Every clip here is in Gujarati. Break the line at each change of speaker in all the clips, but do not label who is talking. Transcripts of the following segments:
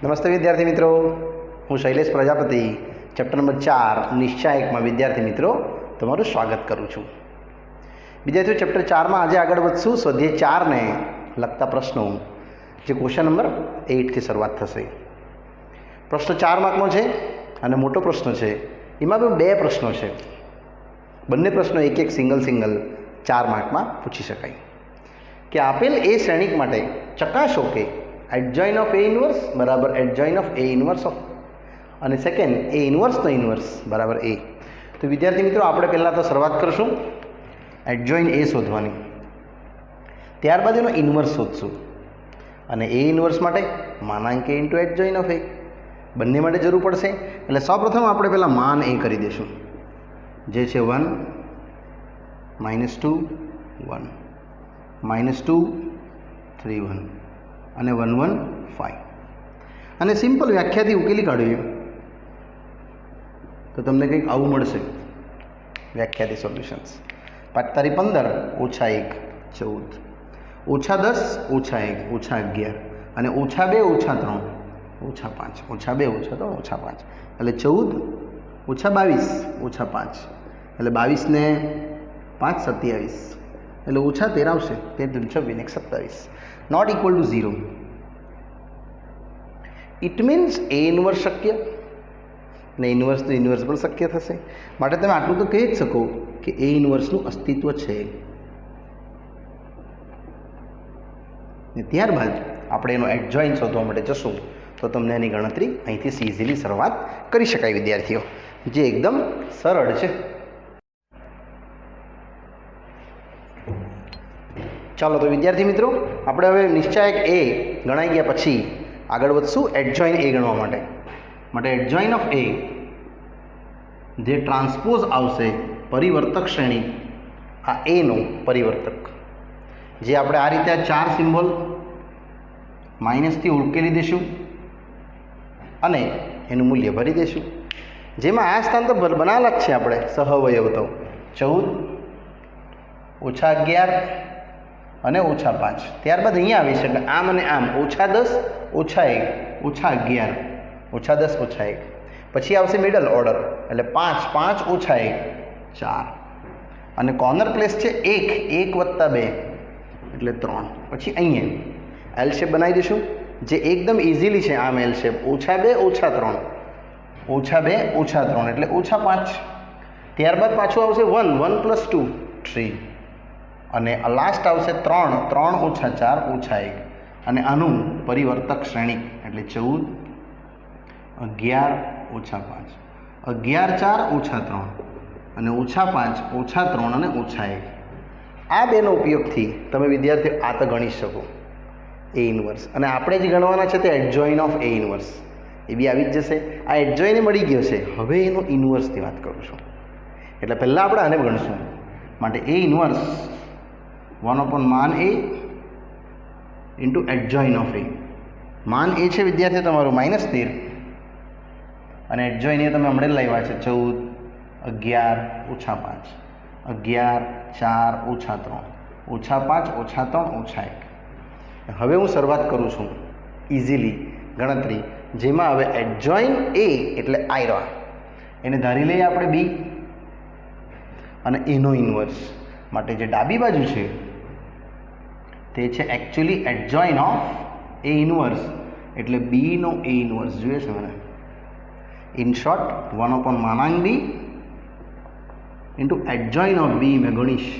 નમસ્તે વિદ્યાર્થી મિત્રો, હું શૈલેષ પ્રજાપતિ ચેપ્ટર નંબર 4 નિશ્ચાયકમાં વિદ્યાર્થી મિત્રો તમારું સ્વાગત કરું છું. વિદ્યાર્થીઓ, ચેપ્ટર 4માં આજે આગળ વધશું. સ્વાધ્યાય 4 ને લગતા પ્રશ્નો, જે ક્વેશ્ચન નંબર 8 થી શરૂઆત થશે. પ્રશ્ન 4 માર્કનો છે અને મોટો પ્રશ્ન છે. એમાં પણ બે પ્રશ્નો છે. બંને પ્રશ્નો એક એક સિંગલ 4 માર્કમાં પૂછી શકાય. કે આપેલ એ શ્રેણિક માટે ચકાસો કે એડજોઇન ઓફ એ ઇન્વર્સ બરાબર એડજોઇન ઓફ એ ઇન્વર્સ ઓફ, અને સેકન્ડ એ ઇન્વર્સનો ઇન્વર્સ બરાબર એ. તો વિદ્યાર્થી મિત્રો, આપણે પહેલાં તો શરૂઆત કરીશું એડજોઇન એ શોધવાની, ત્યારબાદ એનો ઇન્વર્સ શોધશું. અને એ ઇન્વર્સ માટે માનાંક એ ઇન્ટુ એડજોઇન ઓફ એ બંને માટે જરૂર પડશે. એટલે સૌપ્રથમ આપણે પહેલાં માન એ કરી દઈશું, જે છે 1 -2 1 -2 3 1 અને 1 1 5. અને સિમ્પલ વ્યાખ્યાથી ઉકેલી કાઢ્યું તો તમને કંઈક આવું મળશે વ્યાખ્યાથી સોલ્યુશન્સ. 5 તારી 15 -1 14, -10 -1 -11 અને -2 -3 -5, -2 -3 -5 એટલે 14 -22 -5 એટલે 22 ને 5 27 એટલે -13 આવશે. 13 26 27 not equal to 0. It means A inverse શક્ય ને ઇન્વર્સ તો ઇન્વર્સ પણ શક્ય થશે. માટે તમે આટલું તો કહી જ શકો કે એ ઇન્વર્સનું અસ્તિત્વ છે. ને ત્યારબાદ આપણે એનો એડજોઇન શોધવા માટે જશું તો તમને એની ગણતરી અહીંથી ઇઝીલી શરૂઆત કરી શકાય વિદ્યાર્થીઓ, જે એકદમ સરળ છે. ચાલો તો વિદ્યાર્થી મિત્રો, આપણે હવે નિશ્ચાયક એ ગણાઈ ગયા પછી આગળ વધશું એડજોઇન એ ગણવા માટે એડજોઇન ઓફ એ, જે ટ્રાન્સપોઝ આવશે પરિવર્તક શ્રેણી આ એનો પરિવર્તક, જે આપણે આ રીતે 4 સિમ્બોલ માઇનસથી ઉકેલી દઈશું અને એનું મૂલ્ય ભરી દઈશું. જેમાં આ સ્થાન તો બનાવેલા જ છે આપણે સહવયવ તો 14 -11 અને -5. ત્યારબાદ અહીંયા આવી છે એટલે આમ અને આમ -10 -1 -11 -10 -1. પછી આવશે મિડલ ઓર્ડર એટલે 5 5 -1 4, અને કોર્નર પ્લેસ છે 1 1 + 2 એટલે 3. પછી અહીંયા એલ શેપ બનાવી દઈશું, જે એકદમ ઇઝીલી છે. આમ એલ શેપ -2 -3 -2 -3 એટલે -5. ત્યારબાદ પાછું આવશે 1 1 + 2 3, અને લાસ્ટ આવશે 3 3 -4 -1, અને આનું પરિવર્તક શ્રેણિક એટલે 14 11 -5 11 4 -3 અને -5 -3 અને -1. આ બેનો ઉપયોગથી તમે વિદ્યાર્થીઓ આ તો ગણી શકો એ ઇન્વર્સ. અને આપણે જે ગણવાના છે તે એડજોઇન ઓફ એ ઇન્વર્સ, એ બી આવી જ જશે. આ એડજોઇન મળી ગયો છે. હવે એનો ઇન્વર્સની વાત કરું છું, એટલે પહેલાં આપણે આને ગણશું. માટે એ inverse 1/માન A into adjoint of એ. માન એ છે વિદ્યાર્થીઓ તમારું -13, અને એડજોઇન એ તમે હમણાં લાવ્યા છે 14 11 -5 11 4 -3 -5 -3 -1. હવે હું શરૂઆત કરું છું ઇઝીલી ગણતરી, જેમાં હવે એડજોઇન એ એટલે આયરા એને ધારી લઈએ આપણે બી, અને એનો ઇન્વર્સ માટે જે ડાબી બાજુ છે તે છે actually adjoint of A inverse, એટલે બીનો એ ઇન્વર્સ જોઈએ છે મને. ઇન શોર્ટ 1/માનાંક B into adjoint of B મેં ગણીશ.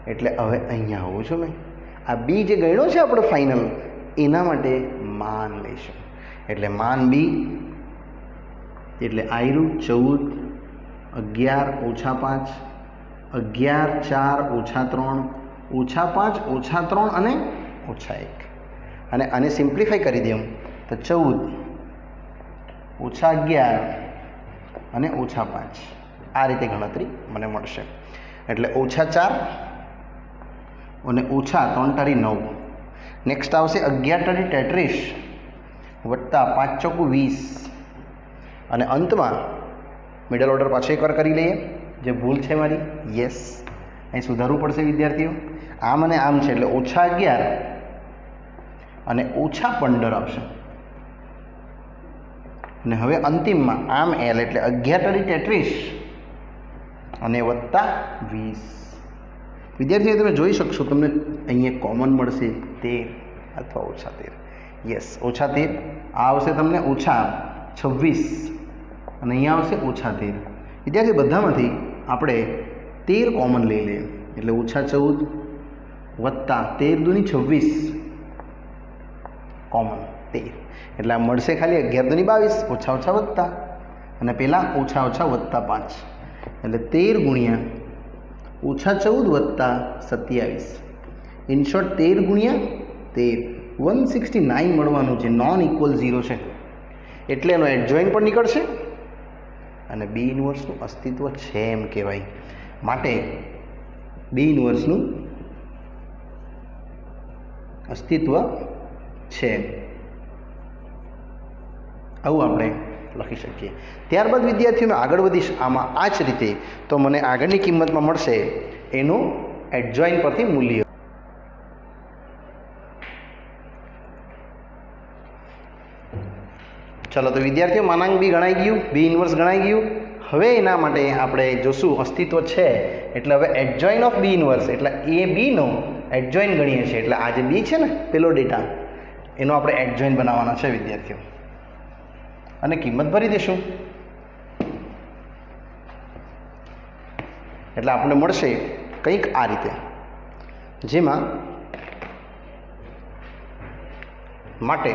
એટલે હવે અહીંયા આવું છું મેં આ બી જે ગણ્યો છે આપણે ફાઇનલ, એના માટે માન લઈશું. એટલે માન બી એટલે આયરું 14 11 -5 11 4 -3 -5 -3 અને -1. અને આને સિમ્પ્લિફાઈ કરી દઉં તો 14 -11 અને -5. આ રીતે ગણતરી મને મળશે. એટલે -4 અને -3 તારી 9. નેક્સ્ટ આવશે 11 તારી 33 વત્તા 5 ચોકુ 20, અને અંતમાં મિડલ ઓર્ડર પાછો એકવાર કરી લઈએ. જે ભૂલ છે મારી, યસ, અહીં સુધારવું પડશે વિદ્યાર્થીઓ. આમ અને આમ છે એટલે -11 અને -15 આવશે. અને હવે અંતિમમાં આમ એલ એટલે 11 તરી 33 અને વત્તા 20। વિદ્યાર્થીઓ તમે જોઈ શકશો તમને અહીંયા કોમન મળશે 13 અથવા ઓછા 13। યસ, ઓછા 13 આ આવશે તમને ઓછા 26 અને અહીંયા આવશે ઓછા 13। વિદ્યાર્થીઓ બધામાંથી આપણે 13 કોમન લઈ લઈએ એટલે ઓછા 14 વત્તા 13 દુની 26 કોમન 13 એટલે આ મળશે ખાલી 11 દુની 22 ઓછા ઓછા વત્તા અને પહેલાં ઓછા ઓછા વત્તા 5 એટલે 13 ગુણ્યા ઓછા 14 વત્તા 27 ઇન શોર્ટ 13 ગુણ્યા 13 169 મળવાનું છે। નોન ઇક્વલ 0 છે એટલે એનો એડજોઇન્ટ પણ નીકળશે અને બી ઇન્વર્સનું અસ્તિત્વ છે એમ કહેવાય। માટે બી ઇન્વર્સનું અસ્તિત્વ છે આવું આપણે લખી શકીએ। ત્યારબાદ વિદ્યાર્થીઓ મેં આગળ વધીશ આમાં આ જ રીતે તો મને આગળની કિંમતમાં મળશે એનું એડજોઇન્ટ પરથી મૂલ્ય। ચલો તો વિદ્યાર્થીઓ માનાંક બી ગણાઈ ગયું, બી ઇન્વર્સ ગણાઈ ગયું। હવે એના માટે આપણે જોશું અસ્તિત્વ છે એટલે હવે એડજોઇન્ટ ઓફ બી ઇન્વર્સ એટલે એ બીનો એડજોઇન્ટ ગણીએ છીએ એટલે આ જે બી છે ને પેલો ડેટા એનો આપણે એડજોઇન્ટ બનાવવાના છે વિદ્યાર્થીઓ અને કિંમત ભરી દઈશું એટલે આપણને મળશે કંઈક આ રીતે જેમાં માટે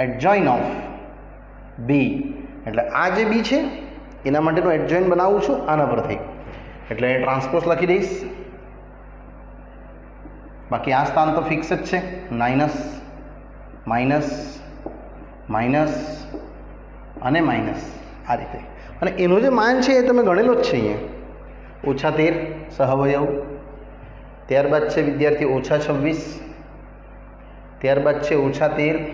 એડજોઇન્ટ ઓફ બી એટલે આ જે બી છે એના માટેનું એડજોઇન્ટ બનાવું છું આના પરથી એટલે ટ્રાન્સપોઝ લખી દઈશ બાકી આ સ્થાન તો ફિક્સ જ છે માઇનસ માઇનસ માઇનસ અને માઇનસ આ રીતે અને એનું જે માન છે એ તમે ગણેલો જ છે અહીંયા ઓછા 13 સહવયવ ત્યારબાદ છે વિદ્યાર્થી ઓછા 26 ત્યારબાદ છે ઓછા 13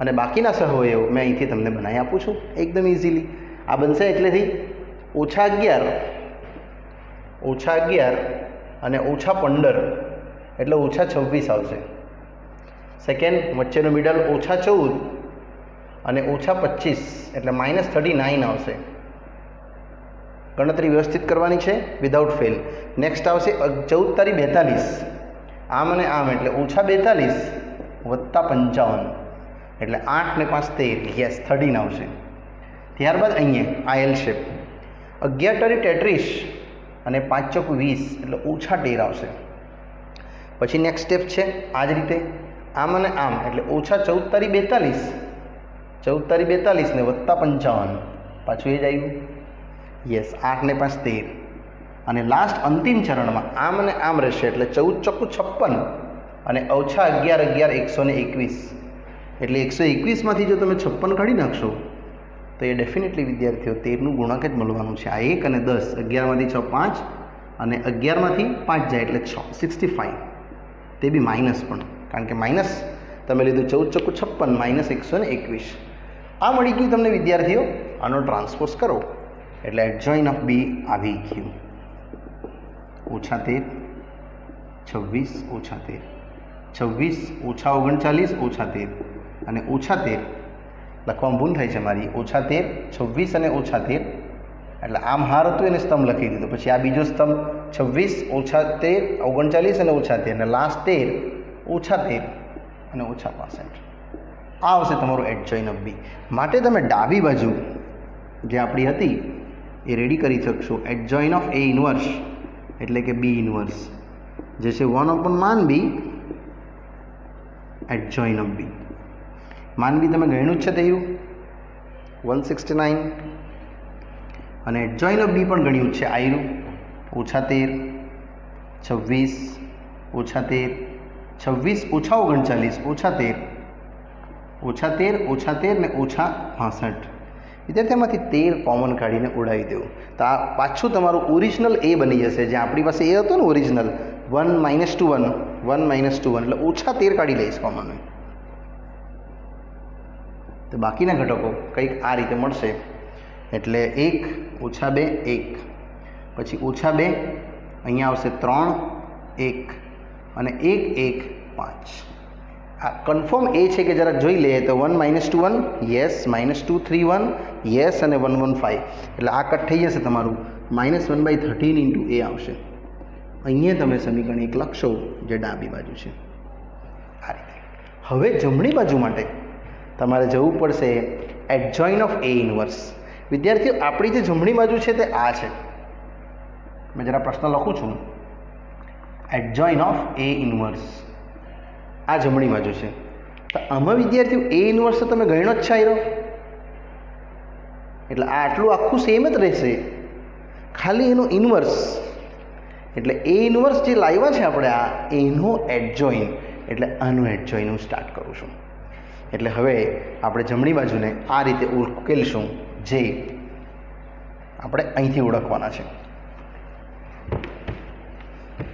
અને બાકીના સહવયવ મેં અહીંથી તમને બનાવી આપું છું એકદમ ઇઝીલી આ બનશે એટલેથી ઓછા 11 અને ઓછા 15 એટલે ઓછા 26 આવશે। સેકન્ડ વચ્ચેનો મિડલ ઓછા 14 અને ઓછા 25 એટલે -39 આવશે। ગણતરી વ્યવસ્થિત કરવાની છે વિધાઉટ ફેલ। નેક્સ્ટ આવશે 14 તારી 42 આમ અને આમ એટલે ઓછા 42 વત્તા 55 એટલે 8 ને 5 13 યસ 13 આવશે। ત્યારબાદ અહીંયા આ એલ શેપ 11 તારી 33 અને 5 ચોક 20 એટલે ઓછા 13 આવશે। પછી નેક્સ્ટ સ્ટેપ છે આ જ રીતે આમ અને આમ એટલે ઓછા 14 તારી 42 ને વત્તા 55 પાછું એ જ આવ્યું યસ 8 ને 5 13 અને લાસ્ટ અંતિમ ચરણમાં આમ અને આમ રહેશે એટલે 14 ચોખ્ખું 56 અને ઓછા 11 121 એટલે 121માંથી જો તમે 56 કાઢી નાખશો તો એ ડેફિનેટલી વિદ્યાર્થીઓ 13નું ગુણાંક જ મળવાનું છે। આ 1 અને 10 11માંથી 6 5 અને 11માંથી 5 જાય એટલે 65 તે બી માઇનસ પણ કારણ કે માઇનસ તમે લીધું 14 ચોખ્ખું 56 -121 આ મળી ગયું તમને વિદ્યાર્થીઓ। આનો ટ્રાન્સપોઝ કરો એટલે એડજોઇન્ટ ઓફ બી આવી ગયું ઓછા 13 26 ઓછા 13 26 ઓછા 39 ઓછા 13 અને ઓછા 13 લખવામાં ભૂલ થાય છે મારી ઓછા 13 26 અને ઓછા 13 એટલે આમ હાર હતું એને સ્તંભ લખી દીધો પછી આ બીજો સ્તંભ 26 ઓછા 13 39 અને ઓછા 13 અને લાસ્ટ 13 ઓછા 13 અને ઓછા 65 આ આવશે તમારું એડજોઇન્ટ ઓફ બી। માટે તમે ડાબી બાજુ જે આપણી હતી એ રેડી કરી શકશો એડજોઇન્ટ ઓફ એ ઇન્વર્સ એટલે કે બી ઇન્વર્સ જે છે 1 માન બી એડજોઇન્ટ ઓફ બી માન બી તમે ગણ્યું જ છે થયું 169 અને એડજોઇન્ટ ઓફ બી પણ ગણ્યું છે આયરું ઓછા 13 26 ઓછા 13 26 ઓછા 39 ઓછા 13 ઓછા 13 ઓછા 13 ને ઓછા 65 વિદ્યાર્થીમાંથી 13 કોમન કાઢીને ઉડાવી દેવું તો આ પાછું તમારું ઓરિજિનલ એ બની જશે જે આપણી પાસે એ હતો ને ઓરિજિનલ 1 - 2 1 1 - 2 1 એટલે ઓછા 13 કાઢી લઈશ કોમન તો બાકીના ઘટકો કંઈક આ રીતે મળશે એટલે 1 ઓછા 2 1 પછી ઓછા 2 અહીંયા આવશે 3 1 અને 1 1 5 કન્ફર્મ એ છે કે જરાક જોઈ લઈએ તો 1 -2 1 યસ, -2 3 1 યસ અને 1 1 5 એટલે આ કટ થઈ જશે તમારું -1/13 × a આવશે. અહીંયા તમે સમીકરણ 1 લખશો જે ડાબી બાજુ છે આ રીતે. હવે જમણી બાજુ માટે તમારે જવું પડશે એડજોઇન ઓફ a ઇન્વર્સ. વિદ્યાર્થીઓ આપણી જે જમણી બાજુ છે તે આ છે. મેં જરા પ્રશ્ન લખું છું. એડજોઇન ઓફ a ઇન્વર્સ આ જમણી બાજુ છે. તો આમાં વિદ્યાર્થીઓ a ઇન્વર્સ તો તમે ગણ્યો જ છે આયરો, એટલે આ આટલું આખું સેમ જ રહેશે, ખાલી એનું ઇન્વર્સ એટલે a ઇન્વર્સ જે લાવ્યા છે આપણે આ એનો એડજોઇન, એટલે આનું એડજોઇન હું સ્ટાર્ટ કરું છું. એટલે હવે આપણે જમણી બાજુને આ રીતે ઉકેલશું જે આપણે અહીંથી ઓળખવાના છે.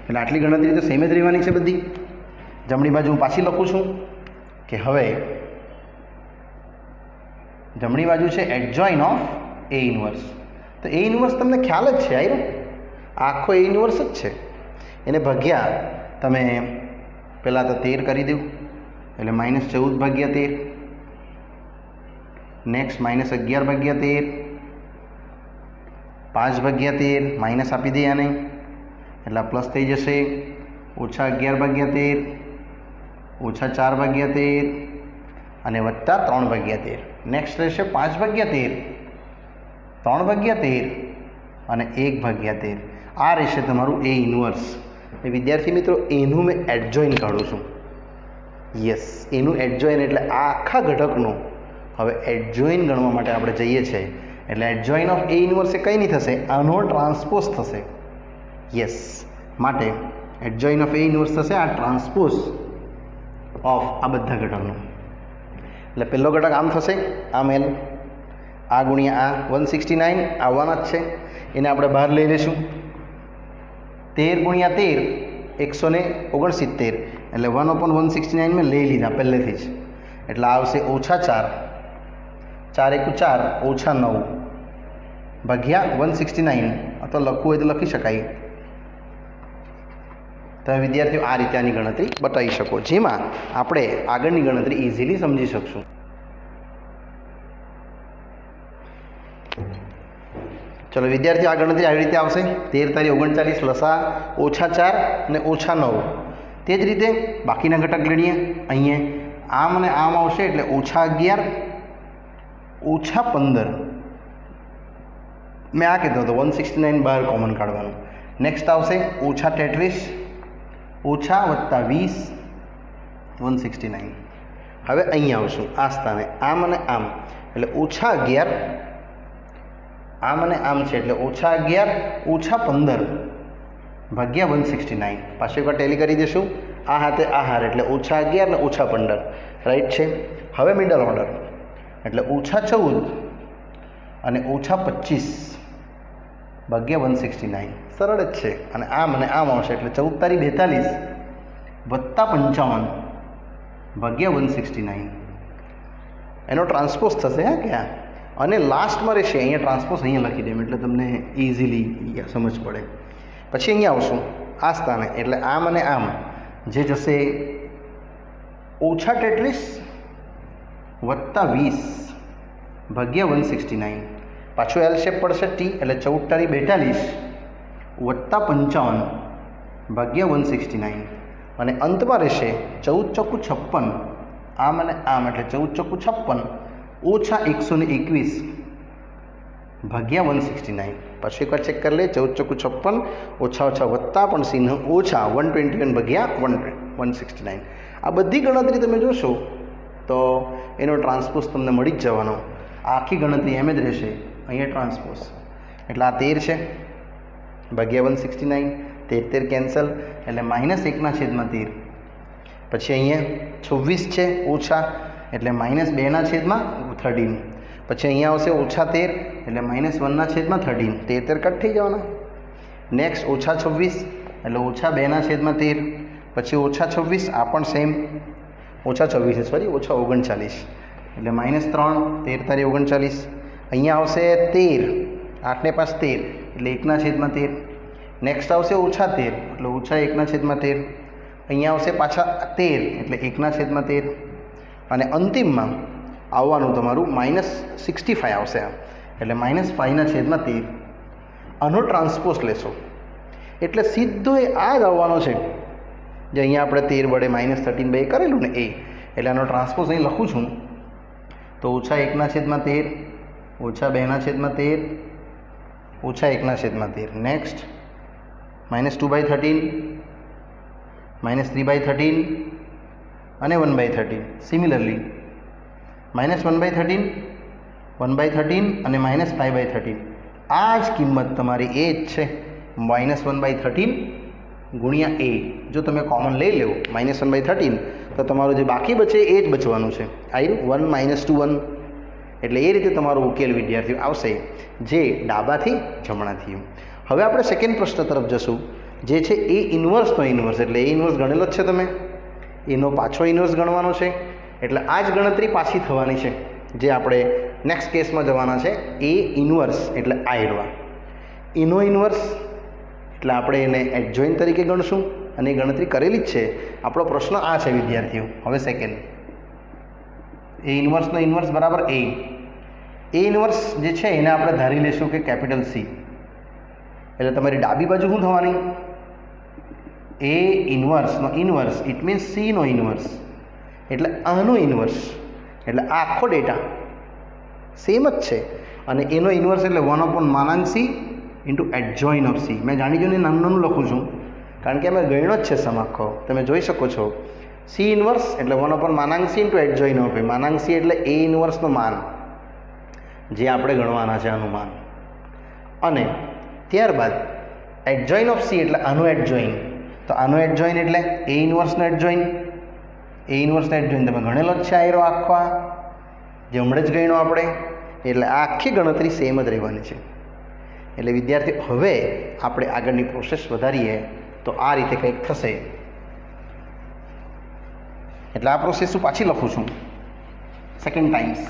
એટલે આટલી ગણતરી તો સેમ જ રહેવાની છે બધી. જમણી બાજુ હું પાછી લખું છું કે હવે જમણી બાજુ છે એડજોઇન ઓફ a ઇન્વર્સ. તો a ઇન્વર્સ તમને ખ્યાલ જ છે આયરો, આખો a ઇન્વર્સ જ છે. એને ભાગ્યા તમે પહેલાં તો 13 કરી દઉં એટલે -14/13, નેક્સ્ટ -11/13, 5/13 માઇનસ આપી દઈએ આને એટલે પ્લસ થઈ જશે, -11/13 -4/13 અને +3/13. નેક્સ્ટ રહેશે 5/13, 3/13 અને 1/13. આ રહેશે તમારું a ઇન્વર્સ. એ વિદ્યાર્થી મિત્રો એનું મેં એડજોઇન કાઢું છું. યસ, એનું એડજોઇન એટલે આ આખા ઘટકનું હવે એડજોઇન ગણવા માટે આપણે જઈએ છીએ. એટલે એડજોઇન ઓફ a ઇન્વર્સ એ કંઈ નહીં થશે, આનો ટ્રાન્સપોઝ થશે. યસ, માટે એડજોઇન ઓફ a ઇન્વર્સ થશે આ ટ્રાન્સપોઝ ઓફ આ બધા ઘટકનું. એટલે પહેલો ઘટક આમ થશે, આમ l, આ ગુણ્યા આ 169 આવવાના જ છે, એને આપણે બહાર લઈ લઈશું. 13 × 13 169 એટલે 1/169 મેં લઈ લીધા પહેલેથી જ, એટલે આવશે -4, 4 × 4 -9 ભાગ્યા 169. અથવા લખવું હોય તો લખી શકાય. તમે વિદ્યાર્થીઓ આ રીતે આની ગણતરી બતાવી શકો, જેમાં આપણે આગળની ગણતરી ઇઝીલી સમજી શકશું. ચલો વિદ્યાર્થીઓ, આ ગણતરી આવી રીતે આવશે. 13 × 39 લસા -4 અને -9. તે જ રીતે બાકીના ઘટક લઈએ. અહીંયા આમ અને આમ આવશે એટલે -11 -15. મેં આ કીધું હતું 169 બહાર કોમન કાઢવાનું. નેક્સ્ટ આવશે -33 -20 169. હવે અહીંયા આવશું આ સ્થાને, આમ અને આમ એટલે -11, આમ અને આમ છે એટલે -11 -15 ભાગ્યા 169. પાછું એકવાર ટેલી કરી દઈશું. આ હાથે આ હાર એટલે -11 ને -15 રાઈટ છે. હવે મિડલ ઓર્ડર એટલે -14 અને -25 ભાગ્યા 169. સરળ જ છે. અને આમ આવશે એટલે 14 × 42 +55 ભાગ્યા 169. એનો ટ્રાન્સપોઝ થશે હા ક્યાં, અને લાસ્ટમાં રહેશે અહીંયા ટ્રાન્સપોઝ અહીંયા લખી દઉં એટલે તમને ઇઝીલી સમજ પડે. પછી અહીંયા આવશું આ સ્થાને એટલે આમ અને આમ જે જશે -33 +20 ભાગ્યા 169. પાછું એલ શેપ પડશે ટી એટલે 14 × 42 +55 ભાગ્યા 169. અને અંતમાં રહેશે 14 × 56, આમ અને આમ એટલે 14 × 56 -121 ભાગ્યા 169. પછી એકવાર ચેક કરી લે, 14 × 56 ઓછા વત્તા પણ ચિહ્ન ઓછા 121 ભાગ્યા 169. આ બધી ગણતરી તમે જોશો તો એનો ટ્રાન્સપોઝ તમને મળી જ જવાનો. આખી ગણતરી એમ જ રહેશે. અહીંયા ટ્રાન્સપોઝ એટલે આ 13 છે ભાગ્યા 169, 13 કેન્સલ એટલે -1/13. પછી અહીંયા 26 છે ઓછા એટલે -2/13. પછી અહીંયા આવશે -13 એટલે -1/13. 13 કટ થઈ જવાના. નેક્સ્ટ -26 એટલે -2/13. પછી -26 આ પણ સેમ -26 સોરી -39 એટલે -3 13 × 39. અહીંયા આવશે 13, 8 ને 5 13 એટલે 1/13. નેક્સ્ટ આવશે -13 એટલે -1/13. અહીંયા આવશે પાછા 13 એટલે 1/13 અને અંતિમમાં આવવાનું તમારું -65 આવશે એટલે -5/13 આનો ટ્રાન્સપોઝ લેશો એટલે સીધો એ આ જ આવવાનો છે જે અહીંયા આપણે 13 વડે -13/2 કરેલું ને એ એટલે આનો ટ્રાન્સપોઝ અહીં લખું છું તો -1/13 -2/13 -1/13 નેક્સ્ટ -2/13 -3/13 અને 1/13 સિમિલરલી -1/13 1/13 અને -5/13 આ જ કિંમત તમારી એ જ છે -1/13 ગુણ્યા એ જો તમે કોમન લઈ લો -1/13 તો તમારું જે બાકી બચે એ જ બચવાનું છે આવ્યું 1 - 2 1 એટલે એ રીતે તમારો ઉકેલ વિદ્યાર્થીઓ આવશે જે ડાબાથી જમણા થયું. હવે આપણે સેકન્ડ પ્રશ્ન તરફ જશું જે છે એ ઇન્વર્સનો ઇન્વર્સ એટલે એ ઇન્વર્સ ગણેલો જ છે તમે એનો પાછો ઇન્વર્સ ગણવાનો છે એટલે આ જ ગણતરી પાછી થવાની છે જે આપણે નેક્સ્ટ કેસમાં જવાના છે એ ઇન્વર્સ એટલે આ એડવા એનો ઇન્વર્સ એટલે આપણે એને એડજોઇન્ટ તરીકે ગણશું અને એ ગણતરી કરેલી જ છે. આપણો પ્રશ્ન આ છે વિદ્યાર્થીઓ. હવે સેકન્ડ એ ઇન્વર્સનો ઇન્વર્સ બરાબર એ ઇન્વર્સ જે છે એને આપણે ધારી લઈશું કે કેપિટલ સી એટલે તમારી ડાબી બાજુ શું થવાની એ ઇન્વર્સનો ઇન્વર્સ ઇટ મીન્સ સીનો ઇન્વર્સ એટલે આનો ઇન્વર્સ એટલે આ આખો ડેટા સેમ જ છે અને એનો ઇન્વર્સ એટલે 1/(c) into adjoint of C. મેં જાણી જોઈને નાનું લખું છું કારણ કે અમે ગણ્યો જ છે સમ આખો તમે જોઈ શકો છો. સી ઇન્વર્સ એટલે 1/(c) into adjoint of A (c) એટલે એ ઇન્વર્સનું માન જે આપણે ગણવાના છે અનુમાન અને ત્યારબાદ એડજોઇન ઓફ સી એટલે આનું એડજોઇન તો આનું એડજોઇન એટલે એ ઇન્વર્સનો એડજોઇન એ ઇન્વર્સનો એડજોઇન તમે ગણેલો જ છે આયરો આખો આ જે હમણાં જ ગણ્યો આપણે એટલે આ આખી ગણતરી સેમ જ રહેવાની છે. એટલે વિદ્યાર્થી હવે આપણે આગળની પ્રોસેસ વધારીએ તો આ રીતે કંઈક થશે એટલે આ પ્રોસેસ હું પાછી લખું છું સેકન્ડ ટાઈમ્સ.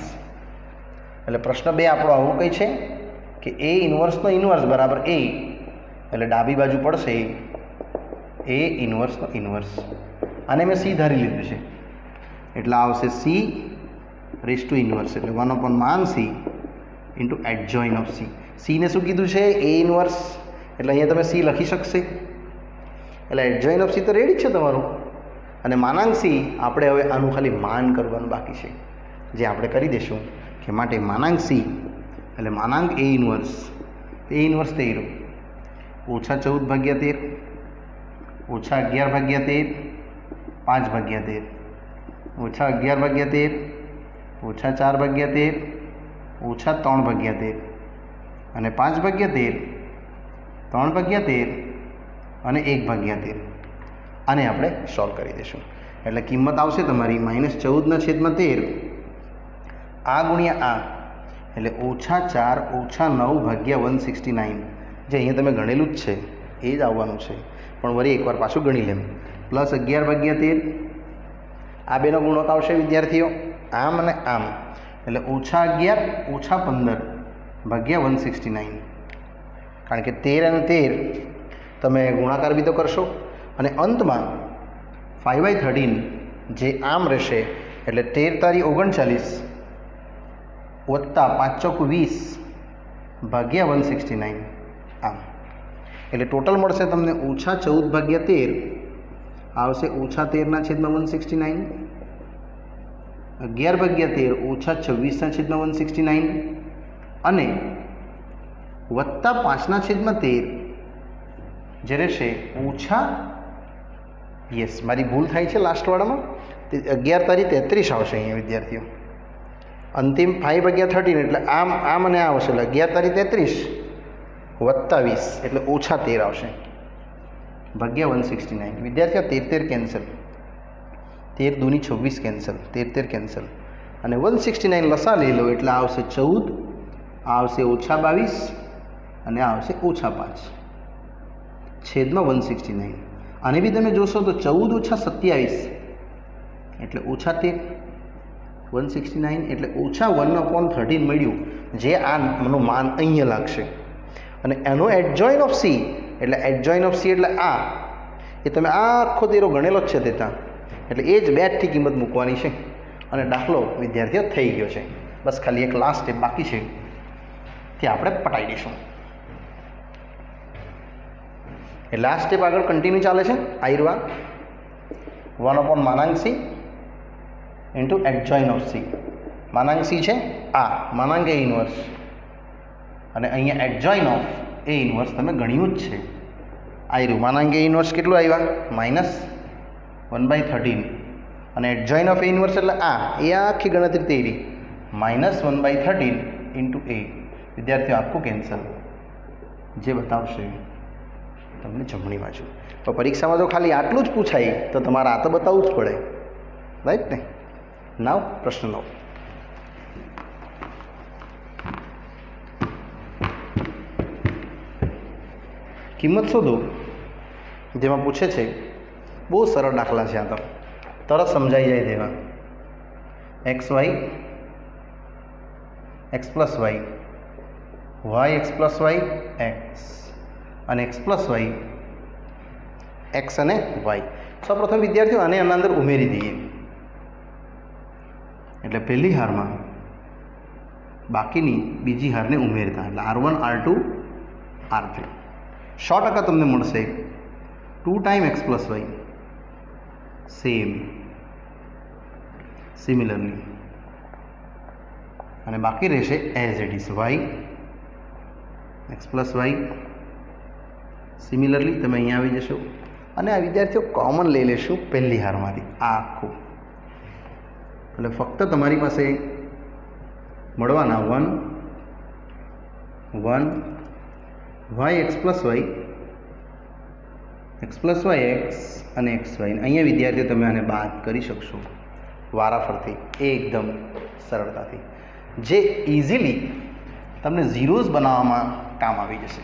એટલે પ્રશ્ન 2 આપણો આવું કંઈ છે કે એ ઇન્વર્સનો ઇન્વર્સ બરાબર એ એટલે ડાબી બાજુ પડશે એ ઇન્વર્સનો ઇન્વર્સ અને મેં સી ધારી લીધું છે એટલે આવશે સી રેઝ ટુ ઇન્વર્સ એટલે 1/(c) into adjoint of C. સીને શું કીધું છે એ ઇન્વર્સ એટલે અહીંયા તમે સી લખી શકશે એટલે એડજોઇન ઓફ સી તો રેડી છે તમારું અને (c) આપણે હવે આનું ખાલી માન કરવાનું બાકી છે જે આપણે કરી દઈશું કે માટે (c) એટલે એ ઇન્વર્સ એ ઇન્વર્સ થઈ રહ્યું -14/13 -11/13 5/13 -11/13 -4/13 -3/13 અને 5/13 3/13 અને 1/13 આને આપણે સોલ્વ કરી દઈશું એટલે કિંમત આવશે તમારી -14/13 આ ગુણ્યા આ એટલે -4 -9/169 જે અહીંયા તમે ગણેલું જ છે એ જ આવવાનું છે પણ વળી એકવાર પાછું ગણી લેમ +11/13 આ બેનો ગુણોત્તર આવશે વિદ્યાર્થીઓ આમ અને આમ એટલે -11 -15/169 કારણ કે 13 અને 13 તમે ગુણાકાર બી તો કરશો અને અંતમાં 5/13 જે આમ રહેશે એટલે 13 તારી 39 વત્તા 5 ચોક 20/169 આમ એટલે ટોટલ મળશે તમને -14/13 આવશે -13/169 11/13 -26/169 અને વત્તા 5/13 જે રહેશે યસ મારી ભૂલ થાય છે લાસ્ટવાળામાં 11 તારી 33 આવશે અહીંયા વિદ્યાર્થીઓ અંતિમ 5/13 એટલે આમ અને આ આવશે એટલે 11 તારી 33 વત્તા 20 એટલે -13 આવશે -169 વિદ્યાર્થીઓ 13 કેન્સલ 13 દૂની 26 કેન્સલ 13 કેન્સલ અને 169 લસા લઈ લો એટલે આવશે 14 આ આવશે -22 અને આ આવશે -5 છેદમાં 169 આને બી તમે જોશો તો 14 - 27 એટલે -13 169 એટલે -1/13 મળ્યું જે આનું માન અહીંયા લાગશે અને એનો એડજોઇન ઓફ સી એટલે એડજોઇન ઓફ સી એટલે આ એ તમે આખો તેરો ગણેલો જ છે તેતા, એટલે એ જ બેટથી કિંમત મૂકવાની છે અને દાખલો વિદ્યાર્થીઓ થઈ ગયો છે. બસ ખાલી એક લાસ્ટ સ્ટેપ બાકી છે, તે આપણે પટાઈ દઈશું. એ લાસ્ટ સ્ટેપ આગળ કન્ટિન્યુ ચાલે છે. આયરવા 1/(c) into adjoint of C. માનાંક સી છે આ, માનાંક એ ઇન્વર્સ, અને અહીંયા એડજોઇન ઓફ એ ઇન્વર્સ તમે ગણ્યું જ છે. આયરું માનાંક એ ઇન્વર્સ કેટલું આવ્યા? -1/13, અને એડજોઇન ઓફ એ ઇન્વર્સ એટલે આ, એ આખી ગણતરી થઈ રહી -1/13 ઇન્ટુ એ. વિદ્યાર્થીઓ આખું કેન્સલ, જે બતાવશે તમને જમણી બાજુ. તો પરીક્ષામાં જો ખાલી આટલું જ પૂછાય તો તમારે આ તો બતાવવું જ પડે, રાઈટ ને? નાવ પ્રશ્ન 9. કિંમત શોધો, જેમાં પૂછે છે, બહુ સરળ દાખલા છે આ તો, તરત સમજાઈ જાય તેવા. X y x plus y, y x plus y x, અને એક્સ પ્લસ વાય એક્સ અને વાય. સૌપ્રથમ વિદ્યાર્થીઓ આને આના અંદર ઉમેરી દઈએ, એટલે પહેલી હારમાં બાકીની બીજી હારને ઉમેરતા, એટલે R1 R2 R3. 100% તમને મળશે 2 time x plus y, same similarly, અને બાકી રહેશે as it is y x plus y. Similarly તમે અહીંયા આવી જશો, અને આ વિદ્યાર્થીઓ કોમન લઈ લેશું પહેલી હારમાંથી આ આખું, એટલે ફક્ત તમારી પાસે મળવાના 1 y x plus y x અને એક્સ વાય. અહીંયા વિદ્યાર્થીઓ તમે આને બાદ કરી શકશો વારાફરતી એકદમ સરળતાથી, જે ઇઝીલી તમને ઝીરોઝ બનાવવામાં કામ આવી જશે.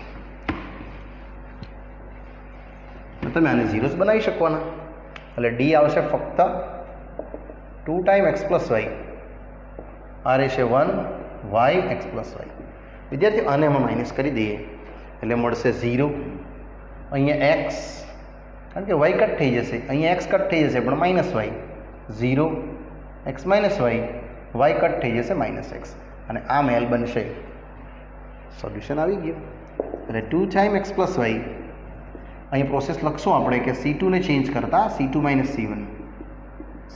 તમે આને ઝીરોઝ બનાવી શકવાના, એટલે ડી આવશે ફક્ત 2 ટાઈમ એક્સ પ્લસ વાય, આ રહેશે 1 વાય એક્સ પ્લસ વાય. વિદ્યાર્થીઓ આને એમાં માઇનસ કરી દઈએ એટલે મળશે 0. અહીંયા એક્સ, કારણ કે વાય કટ થઈ જશે, અહીંયા એક્સ કટ થઈ જશે પણ minus y, 0 x minus y, y cut થઈ જશે માઇનસ એક્સ, અને આ મેલ બનશે. સોલ્યુશન આવી ગયું. એટલે 2 ટાઈમ એક્સ પ્લસ વાય, અહીં પ્રોસેસ લખશું આપણે કે C2 ને ચેન્જ કરતાં C2 માઇનસ C1,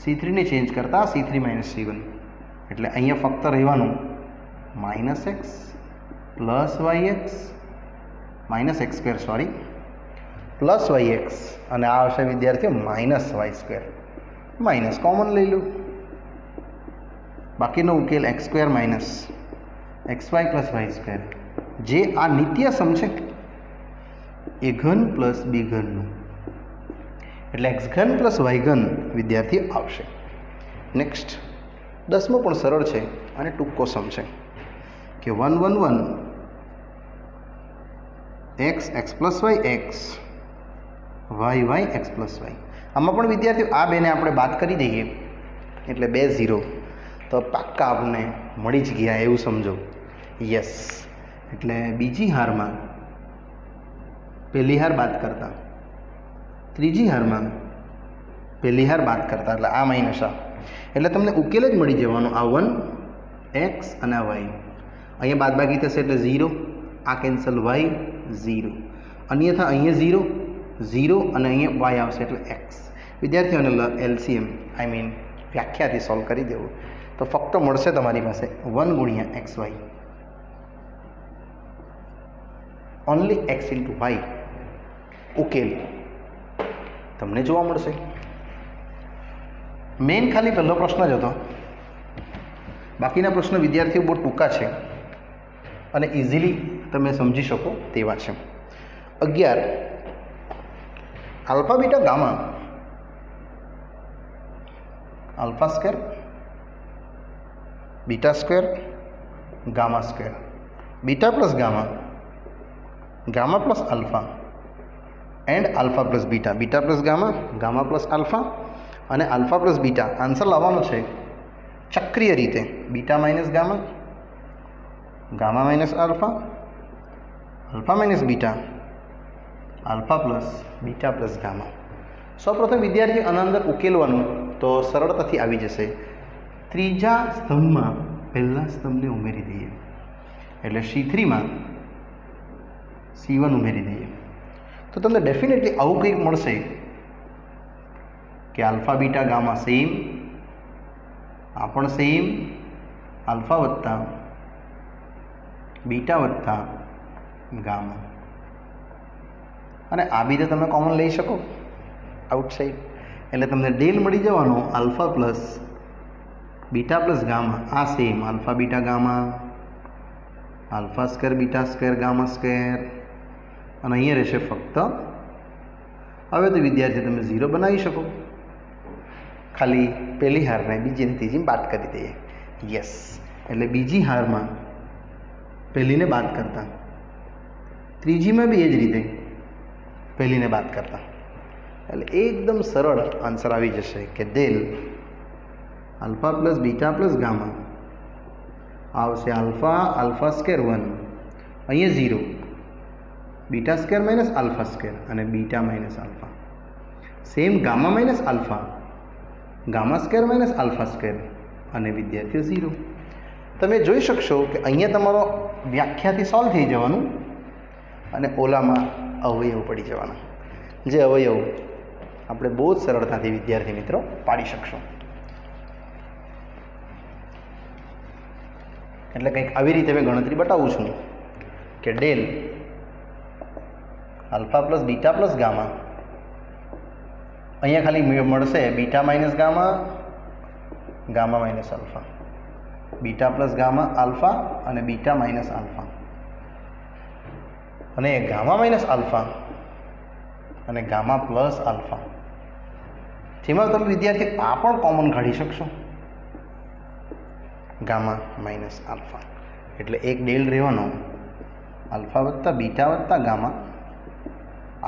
C3 ને ચેન્જ કરતાં C3 માઇનસ C1, એટલે અહીંયા ફક્ત રહેવાનું -x plus yx minus x square, sorry, plus yx, અને આ આવશે વિદ્યાર્થીઓ -y². માઇનસ કોમન લઈ લો, બાકીનો ઉકેલ x² minus xy plus y², જે આ નિત્ય સમ છે એ ઘન પ્લસ બી ઘનનું, એટલે x ઘન પ્લસ y ઘન વિદ્યાર્થી આવશે. નેક્સ્ટ 10મો પણ સરળ છે અને ટૂંકો સમ છે કે 1 1 1 x x plus y x y y x plus y. આમાં પણ વિદ્યાર્થીઓ આ બેને આપણે બાદ કરી દઈએ એટલે 2 0, તો પાક્કા આપણને મળી જ ગયા એવું સમજો. યસ, એટલે બીજી હારમાં પહેલી હાર બાદ કરતા, ત્રીજી હારમાં પહેલી હાર બાદ કરતા, એટલે આ માઇનસ આ, એટલે તમને ઉકેલ જ મળી જવાનો આ 1 એક્સ અને આ વાય. અહીંયા બાદબાકી થશે એટલે 0, આ કેન્સલ વાય 0, અન્યથા અહીંયા 0 0 અને અહીંયા વાય આવશે એટલે એક્સ. વિદ્યાર્થીઓને LCM આઈ મીન વ્યાખ્યાથી સોલ્વ કરી દેવું તો ફક્ત મળશે તમારી પાસે 1 ગુણ્યા x y, only x into y. ઉકેલ તમને જોવા મળશે. મેઇન ખાલી પહેલો પ્રશ્ન જ હતો, બાકીના પ્રશ્નો વિદ્યાર્થીઓ બહુ ટૂંકા છે અને ઇઝીલી તમે સમજી શકો તેવા છે. 11 alpha beta gamma, alpha square beta square gamma square, beta plus gamma, gamma plus alpha, and alpha plus beta, beta plus gamma, gamma plus alpha, અને આલ્ફા પ્લસ બીટા. આન્સર લાવવાનો છે ચક્રીય રીતે, beta minus gamma, gamma minus alpha, alpha minus beta, alpha plus beta plus gamma. સૌપ્રથમ વિદ્યાર્થી આના અંદર ઉકેલવાનું તો સરળતાથી આવી જશે. ત્રીજા સ્તંભમાં પહેલા સ્તંભને ઉમેરી દઈએ એટલે C3માં C1 ઉમેરી દઈએ તો તમને ડેફિનેટલી આવું કંઈક મળશે કે આલ્ફા બીટા ગામા સેમ, આ પણ સેમ, આલ્ફા વત્તા બીટા વત્તા ગામા, અને આ બી તો તમે કોમન લઈ શકો આઉટસાઇડ, એટલે તમને ડેલ મળી જવાનો alpha plus beta plus gamma, આ same alpha beta gamma, alpha square beta square gamma square, અને અહીંયા રહેશે ફક્ત. હવે તો વિદ્યાર્થી તમે 0 બનાવી શકો, ખાલી પહેલી હારને બીજી અને ત્રીજી બાદ કરી દઈએ. યસ, એટલે બીજી હારમાં પહેલીને બાદ કરતા, ત્રીજીમાં બી એ જ રીતે પહેલીને બાદ કરતા, એટલે એકદમ સરળ આન્સર આવી જશે કે del alpha plus beta plus gamma આવશે આલ્ફા, આલ્ફા સ્ક્વેર 1, અહીંયા 0, beta square minus alpha square અને beta minus alpha, same gamma minus alpha, gamma square minus alpha square, અને વિદ્યાર્થીઓ 0. તમે જોઈ શકશો કે અહીંયા તમારો વ્યાખ્યાથી સોલ્વ થઈ જવાનું અને ઓલામાં અવયવ પડી જવાના, જે અવયવ આપણે બહુ જ સરળતાથી વિદ્યાર્થી મિત્રો પાડી શકશો. એટલે કંઈક આવી રીતે મેં ગણતરી બતાવું છું કે del alpha plus beta plus gamma, અહીંયા ખાલી મળશે beta minus gamma, gamma minus alpha, beta plus gamma alpha અને બીટા માઇનસ આલ્ફા, અને ગામા માઇનસ આલ્ફા અને ગામા પ્લસ આલ્ફા, જેમાં તમે વિદ્યાર્થી આ પણ કોમન કાઢી શકશો, ગામા માઇનસ આલ્ફા, એટલે એક ડેલ રહેવાનો આલ્ફા વત્તા બીટા વત્તા ગામા,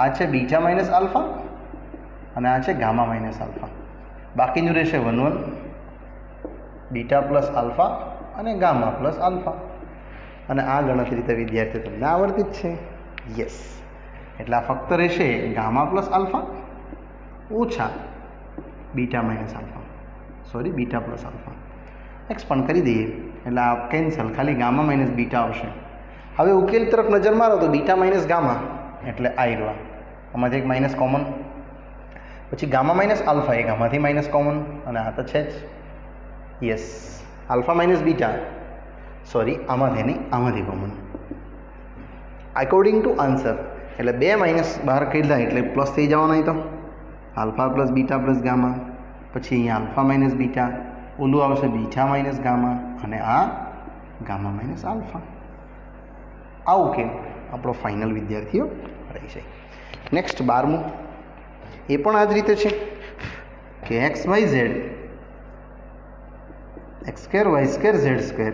આ છે બીટા માઇનસ આલ્ફા અને આ છે ગામા માઇનસ આલ્ફા, બાકીનું રહેશે 1 1 બીટા પ્લસ આલ્ફા અને ગામા પ્લસ આલ્ફા, અને આ ગણતરી તો વિદ્યાર્થીઓ તમને આવડતી જ છે. યસ, એટલે આ ફક્ત રહેશે ગામા પ્લસ આલ્ફા ઓછા beta minus alpha, sorry beta plus alpha, expand કરી દઈએ એટલે આ કેન્સલ, ખાલી ગામા માઇનસ બીટા આવશે. હવે ઉકેલ તરફ નજર મારો તો બીટા માઇનસ ગામા એટલે આ રહ્યો, આમાંથી એક માઇનસ કોમન, પછી ગામા માઇનસ આલ્ફા એક આમાંથી માઇનસ કોમન, અને આ તો છે જ. Yes, alpha minus beta, sorry આમાંથી નહીં આમાંથી કોમન, અકોર્ડિંગ ટુ આન્સર, એટલે 2 માઇનસ બહાર કાઢ્યા એટલે પ્લસ થઈ જવાના. તો alpha plus beta plus gamma, પછી અહીંયા આલ્ફા માઇનસ બીટા, ઓલું આવશે બીટા માઇનસ ગામા, અને આ ગામા માઇનસ આલ્ફા. આ ઉકેલ આપણો ફાઇનલ વિદ્યાર્થીઓ રહી છે. નેક્સ્ટ 12મું, એ પણ આ જ રીતે છે કે x Y z, x square y square z square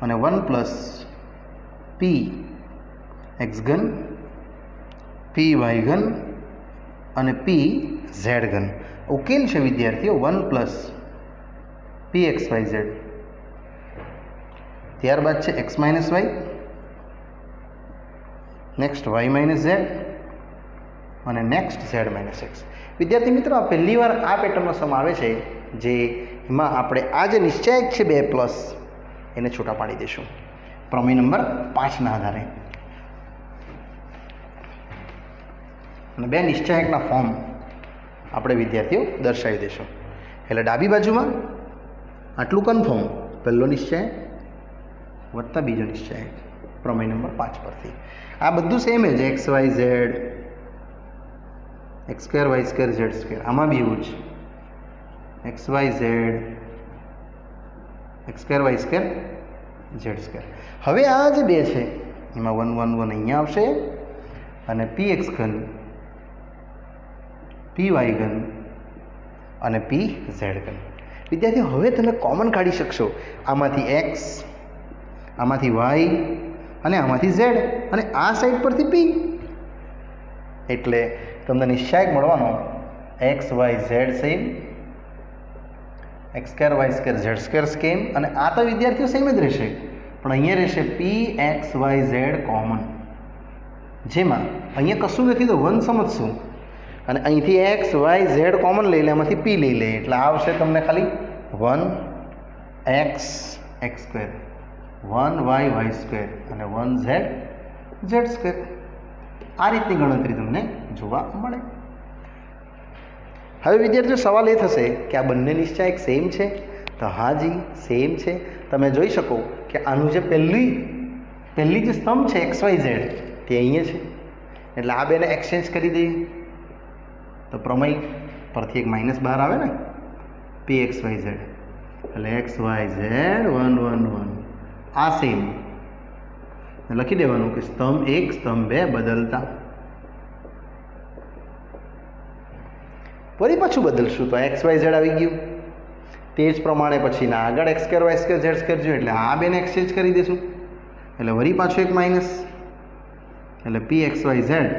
અને 1 પ્લસ પી એક્સ ઘન, પી વાય ઘન અને પી ઝેડ ઘન. ઉકેલ છે વિદ્યાર્થીઓ 1 plus P x Y z, ત્યારબાદ છે x minus y, next y minus z અને નેક્સ્ટ ઝેડ માઇનસ એક્સ. વિદ્યાર્થી મિત્રો, આ પહેલી વાર આ પેટર્નનો સમ આવે છે, જેમાં આપણે આ જે નિશ્ચાયક છે 2 પ્લસ એને છૂટા પાડી દઈશું પ્રમેય નંબર 5ના આધારે, અને 2 નિશ્ચાયકના ફોર્મ આપણે વિદ્યાર્થીઓ દર્શાવી દઈશું. એટલે ડાબી બાજુમાં આટલું કન્ફર્મ, પહેલો નિશ્ચય વત્તા બીજો નિશ્ચય પ્રમેય નંબર 5 પરથી. આ બધું સેમ જ, x Y z, x square y square z square, આમાં બી એવું જ x Y z, x square y square z square. હવે આ જે 2 છે એમાં 1 1 1 અહીંયા આવશે, અને પી એક્સ ઘન, પી વાય ઘન અને પી ઝેડ ઘન. વિદ્યાર્થીઓ, હવે તમે કોમન કાઢી શકશો, આમાંથી એક્સ, આમાંથી વાય અને આમાંથી ઝેડ, અને આ સાઈડ પરથી પી, એટલે તમને નિશ્ચાયક મળવાનો x Y z same, x square y square z square same, અને આ તો વિદ્યાર્થીઓ સેમ જ રહેશે, પણ અહીંયા રહેશે P x Y Z common, જેમાં અહીંયા કશું નથી તો 1 સમજશું, અને અહીંથી એક્સ વાય ઝેડ કોમન લઈ લે, એમાંથી પી લઈ લે, એટલે આવશે તમને ખાલી 1x x square, 1y y square અને 1z z સ્ક્વેર. આ રીતની ગણતરી તમને જોવા મળે. હવે વિદ્યાર્થીઓ સવાલ એ થશે કે આ બંને નિશ્ચાયક સેમ છે? તો હા જી સેમ છે. તમે જોઈ શકો કે આનું જે પહેલી જે સ્તંભ છે એક્સ વાય ઝેડ તે અહીંયા છે, એટલે આ બેને એક્સચેન્જ કરી દઈએ તો પ્રમેય પરથી એક માઇનસ બહાર આવે ને, પી એક્સ વાય ઝેડ, એટલે એક્સ વાય ઝેડ 1 1 1 આ સેમ લખી દેવાનું કે સ્તંભ 1 સ્તંભ 2 બદલતા. ફરી પાછું બદલશું તો એક્સ વાય ઝેડ આવી ગયું. તે જ પ્રમાણે પછીના આગળ x square y square z square જોયું, એટલે આ બેને એક્સચેન્જ કરી દઈશું, એટલે વળી પાછું એક માઇનસ, એટલે પી એક્સ વાય ઝેડ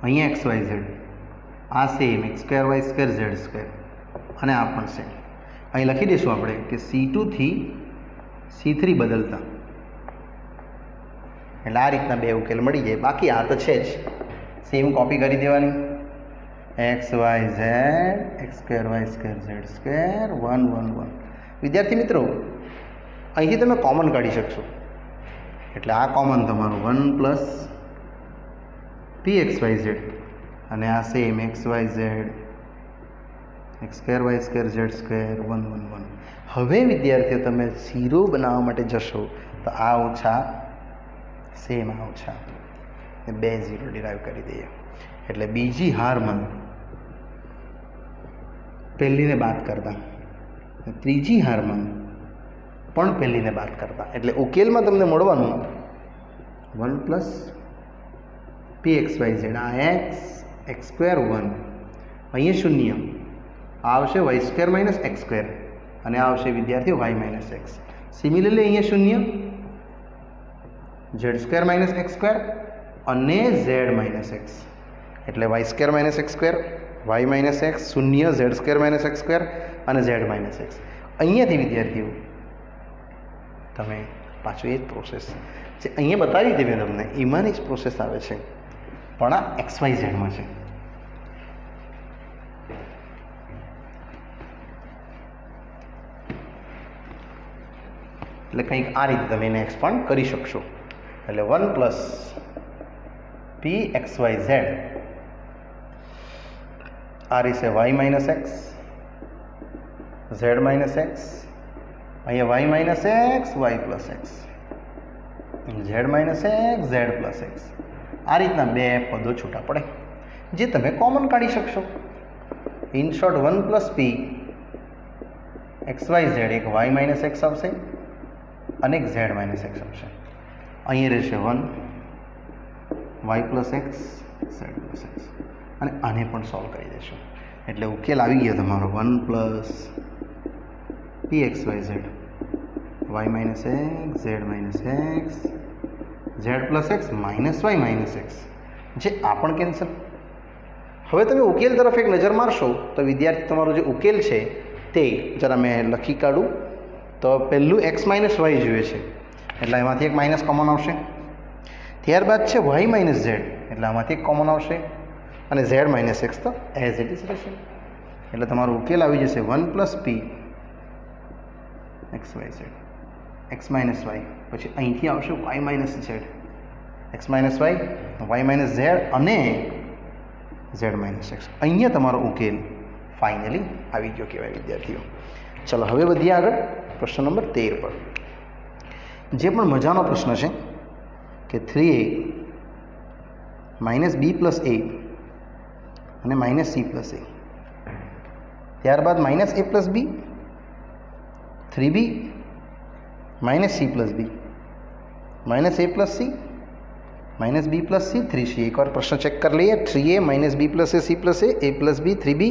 અહીંયા એક્સ વાય ઝેડ આ same x square y square z square, અને આ પણ સેમ. અહીં લખી દઈશું આપણે કે C2 થી C3 બદલતા, એટલે આ રીતના બે ઉકેલ મળી જાય. બાકી આ તો છે જ, સેમ કોપી કરી દેવાની, x Y z x square y square z square 1 1 1. વિદ્યાર્થી મિત્રો અહીંથી તમે કોમન કાઢી શકશો, એટલે આ કોમન તમારું 1 plus P x Y z અને આ same x Y z x square y square z square 1 1 1. હવે વિદ્યાર્થીઓ તમે 0 બનાવવા માટે જશો તો આ ઓછા સેમ આ ઓછા 2 0 ડિરાઈવ કરી દઈએ, એટલે બીજી હારમાં પહેલીને બાદ કરતા, ત્રીજી હારમાં પણ પહેલીને બાદ કરતા, એટલે ઉકેલમાં તમને મળવાનું 1 plus P x Y Z આ એક્સ એક્સ સ્ક્વેર 1, અહીંયા શૂન્ય, આ આવશે y square minus x square, અને આ આવશે વિદ્યાર્થીઓ વાય માઇનસ એક્સ. સિમિલરલી અહીંયા શૂન્ય Z square minus x square અને ઝેડ માઇનસ એક્સ, એટલે Y square minus x square Y minus X શૂન્ય Z square minus x square અને ઝેડ માઇનસ એક્સ. અહીંયાથી વિદ્યાર્થીઓ તમે પાછું એ જ પ્રોસેસ જે અહીંયા બતાવી હતી મેં તમને, એમાંની જ પ્રોસેસ આવે છે, પણ આ એક્સ વાય ઝેડમાં છે. એટલે કંઈક આ રીતે તમે એને એક્સપાન્ડ કરી શકશો. એટલે 1 plus P x Y Z આ રીતે Y minus x Z minus x, અહીંયા Y minus X Y plus x Z minus x Z plus X. આ રીતના બે પદો છૂટા પડે જે તમે કોમન કાઢી શકશો. In short 1 plus P x Y z એક વાય માઇનસ એક્સ આવશે અને એક ઝેડ માઇનસ એક્સ આવશે. અહીંયા રહેશે 1 y plus x Z plus x, અને આને પણ સોલ્વ કરી દેશો, એટલે ઉકેલ આવી ગયો તમારો 1 plus P x Y z y minus x Z minus x Z plus x minus y minus x, જે આ પણ કેન્સલ. હવે તમે ઉકેલ તરફ એક નજર મારશો તો વિદ્યાર્થી તમારો જે ઉકેલ છે તે જરા મેં લખી કાઢું તો પહેલું એક્સ માઇનસ વાય જોઈએ છે, એટલે એમાંથી એક માઇનસ કોમન આવશે. ત્યારબાદ છે વાય માઇનસ ઝેડ, એટલે આમાંથી એક કોમન આવશે, અને ઝેડ માઇનસ એક્સ તો એઝ ઇટ ઇઝ રહેશે. એટલે તમારો ઉકેલ આવી જશે 1 plus P x Y z x minus y, પછી અહીંથી આવશે y minus z x minus y minus z અને ઝેડ માઇનસ એક્સ. અહીંયા તમારો ઉકેલ ફાઇનલી આવી ગયો કહેવાય વિદ્યાર્થીઓ. ચલો હવે વધીએ આગળ પ્રશ્ન નંબર 13 પર, જે પણ મજાનો પ્રશ્ન છે કે 3a માઇનસ બી પ્લસ એ અને માઇનસ સી પ્લસ એ, ત્યારબાદ માઇનસ એ પ્લસ બી 3b માઇનસ સી પ્લસ બી માઇનસ એ પ્લસ સી માઇનસ બી પ્લસ સી 3c. એકવાર પ્રશ્ન ચેક કરી લઈએ. 3a minus B plus A C plus A plus B 3b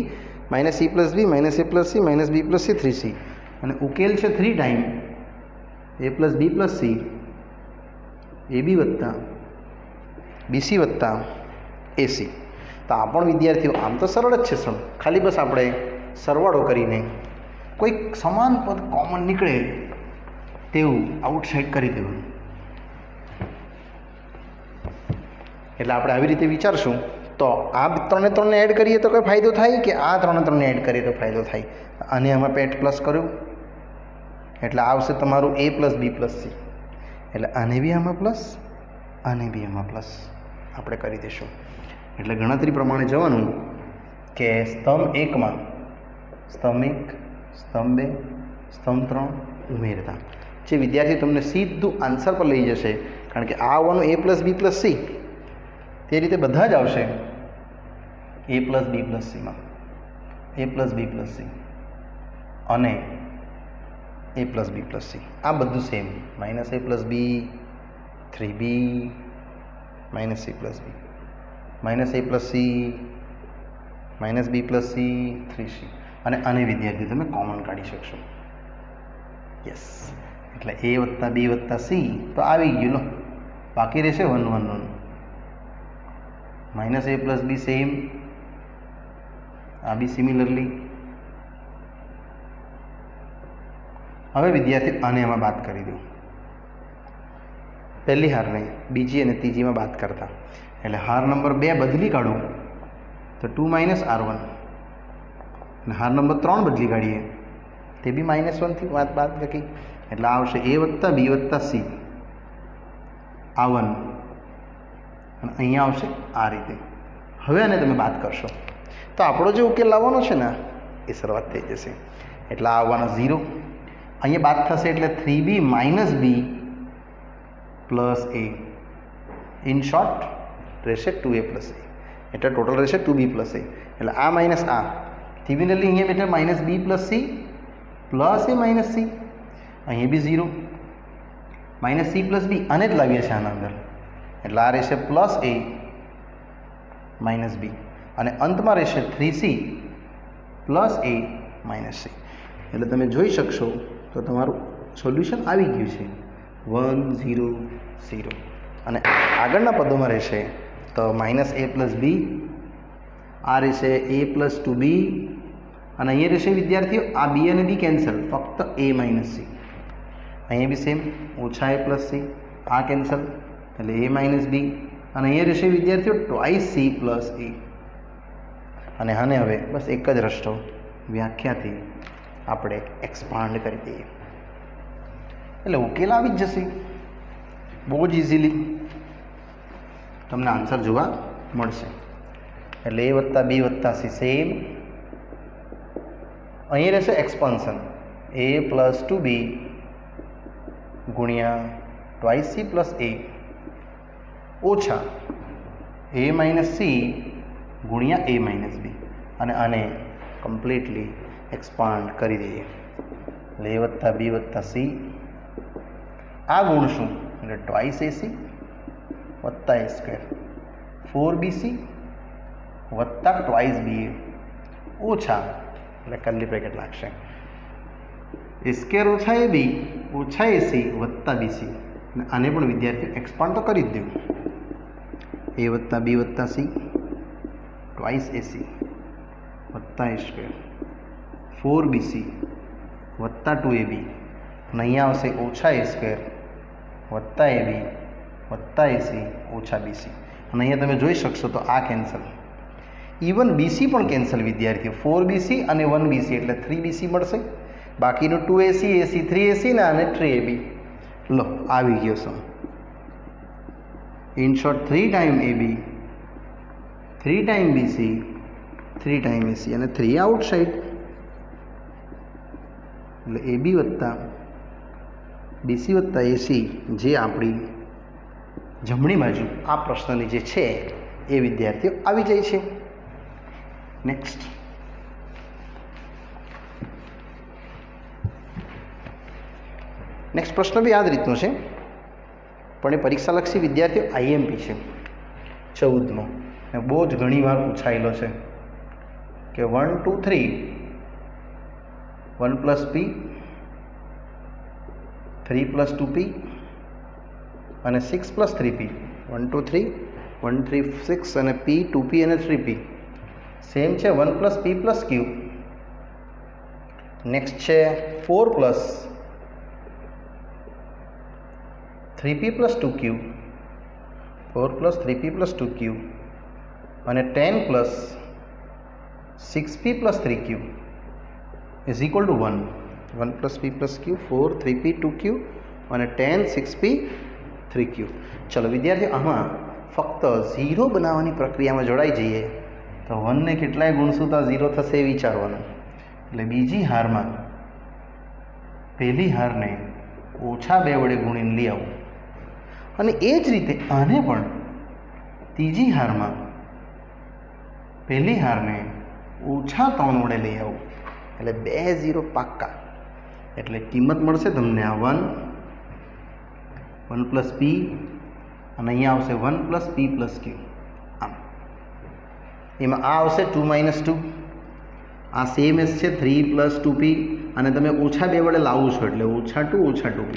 minus C plus B minus A plus C minus B plus C 3c, અને ઉકેલ છે 3 ટાઈમ એ પ્લસ બી પ્લસ સી એ બી વત્તા બીસી વત્તા એસી. તો આ પણ વિદ્યાર્થીઓ આમ તો સરળ જ છે સમ, ખાલી બસ આપણે સરવાળો કરીને કોઈક સમાન પદ કોમન નીકળે તેવું આઉટસાઇડ કરી દેવાનું. એટલે આપણે આવી રીતે વિચારશું तो आ 3 ने एड करिए तो कोई फायदो थाय कि आ 3 ने एड करिए तो फायदो थाय? आने आमां पेट प्लस कर्युं एटले आवशे तमारुं a + b + c एटले आने बी आमां प्लस आने बी आमां प्लस आपणे करी दईशुं। एटले गणतरी प्रमाणे जवानुं के स्तंभ 1 मां स्तंभ 1 स्तंभ 2 स्तंभ 3 उमेरता जे विद्यार्थी तमने सीधुं आंसर पर लई जशे कारण के आ आववानुं a + b + c ते रीते बधा ज आवशे a + b + c मां a + b + c अने a + b + c आ बधुं same -a + b 3b -c + b -a + c -b + c 3c અને આને વિદ્યાર્થી તમે કોમન કાઢી શકશો। યસ એટલે a + b + c તો આવી ગયું લો બાકી રહેશે 1 1 1 -a + b સેમ આ બી સિમિલરલી। હવે વિદ્યાર્થી આને એમાં બાદ કરી દો પહેલી હારને બીજી અને ત્રીજીમાં બાદ કરતા એટલે હાર નંબર 2 બદલી કાઢું તો 2 - r1 અને હાર નંબર 3 બદલી કાઢીએ તે બી -1 થી બાદ લખી એટલે આવશે a + b + c આ 1 અને અહીંયા આવશે આ રીતે। હવે આને તમે બાદ કરશો તો આપણો જે ઉકેલ લાવવાનો છે ને એ શરૂઆત થઈ જશે એટલે આવવાનો 0 અહીંયા બાદ થશે એટલે 3b - b + a in short રહેશે 2a + a એટલે ટોટલ રહેશે 2b + a એટલે આ માઇનસ આ સિમિલરલી અહીંયા બેઠા -b + c + a - c અહીંયા બી 0 -c + b આને જ લાવીએ છીએ આના અંદર એટલે આ રહેશે +a - b અને અંતમાં રહેશે 3c + a - c એટલે તમે જોઈ શકશો તો તમારું સોલ્યુશન આવી ગયું છે 1 0 0 અને આગળના પદોમાં રહેશે તો -a + b આ રહેશે a + 2b અને અહીંયા રહેશે વિદ્યાર્થીઓ આ b અને b કેન્સલ ફક્ત a - c અહીંયા બી સેમ -a + c આ કેન્સલ એટલે a - b અને અહીંયા રહેશે વિદ્યાર્થીઓ 2c + a અને આને હવે બસ એક જ રસ્તો વ્યાખ્યાથી આપણે એક્સપાન્ડ કરી દઈએ એટલે ઉકેલ આવી જ જશે બહુ જ ઇઝીલી તમને આન્સર જોવા મળશે। એટલે a + b + c સેમ અહીં રહેશે એક્સપાન્શન a + 2b ગુણ્યા 2c + a ઓછા a - c ગુણ્યા a - b અને આને કમ્પ્લીટલી એક્સપાન્ડ કરી દઈએ એટલે a + b + c આ ગુણશું એટલે 2ac + a² 4bc + 2ba ઓછા એટલે કર્લી બ્રેકેટ લાગશે a² - ab - ac + bc અને આને પણ વિદ્યાર્થી એક્સપાન્ડ તો કરી જ દઉં a + b + c 2ac + a² 4bc + 2ab અને અહીંયા આવશે -a² + ab + ac - bc અને અહીંયા તમે જોઈ શકશો તો આ કેન્સલ ઇવન બીસી પણ કેન્સલ વિદ્યાર્થીઓ 4bc અને 1bc એટલે 3bc મળશે બાકીનું 2ac ac 3ac ને અને 3ab લો આવી ગયો છે in short 3 time ab 3 time bc 3 time ac અને 3 આઉટસાઇડ એટલે ab + bc + ac જે આપણી જમણી બાજુ આ પ્રશ્નની જે છે એ વિદ્યાર્થીઓ આવી જાય છે। નેક્સ્ટ પ્રશ્ન બી આ જ રીતનો છે પણ એ પરીક્ષાલક્ષી વિદ્યાર્થીઓ આઈએમપી છે 14મો અને બહુ જ ઘણી વાર પૂછાયેલો છે કે 1 2 3 1 + p 3 + 2p અને 6 + 3p 1 2 3 1 3 6 અને p 2p અને 3p સેમ છે 1 + p + q નેક્સ્ટ છે 4 + 3p + 2q 4 + 3p + 2q અને 10 plus 6p plus 3q is equal two 1. 1 plus p plus q 4 3p 2q અને 10 6p 3q. ચલો વિદ્યાર્થીઓ, આમાં ફક્ત 0 બનાવવાની પ્રક્રિયામાં જોડાઈ જઈએ તો 1 ને કેટલાય ગુણશું તો 0 થશે એ વિચારવાનું. એટલે બીજી હારમાં પહેલી હારને ઓછા 2 વડે ગુણીને લઈ આવું, અને એ જ રીતે આને પણ ત્રીજી હારમાં પહેલી હારને ઓછા 3 વડે લઈ આવું, એટલે 2 0 પાક્કા. એટલે કિંમત મળશે તમને આ 1 પ્લસ p અને અહીંયા આવશે 1 પ્લસ p પ્લસ q. આમ એમાં આ આવશે 2 માઇનસ 2, આ સેમ એસ છે 3 પ્લસ 2p, અને તમે ઓછા 2 વડે લાવો છો એટલે ઓછા 2p.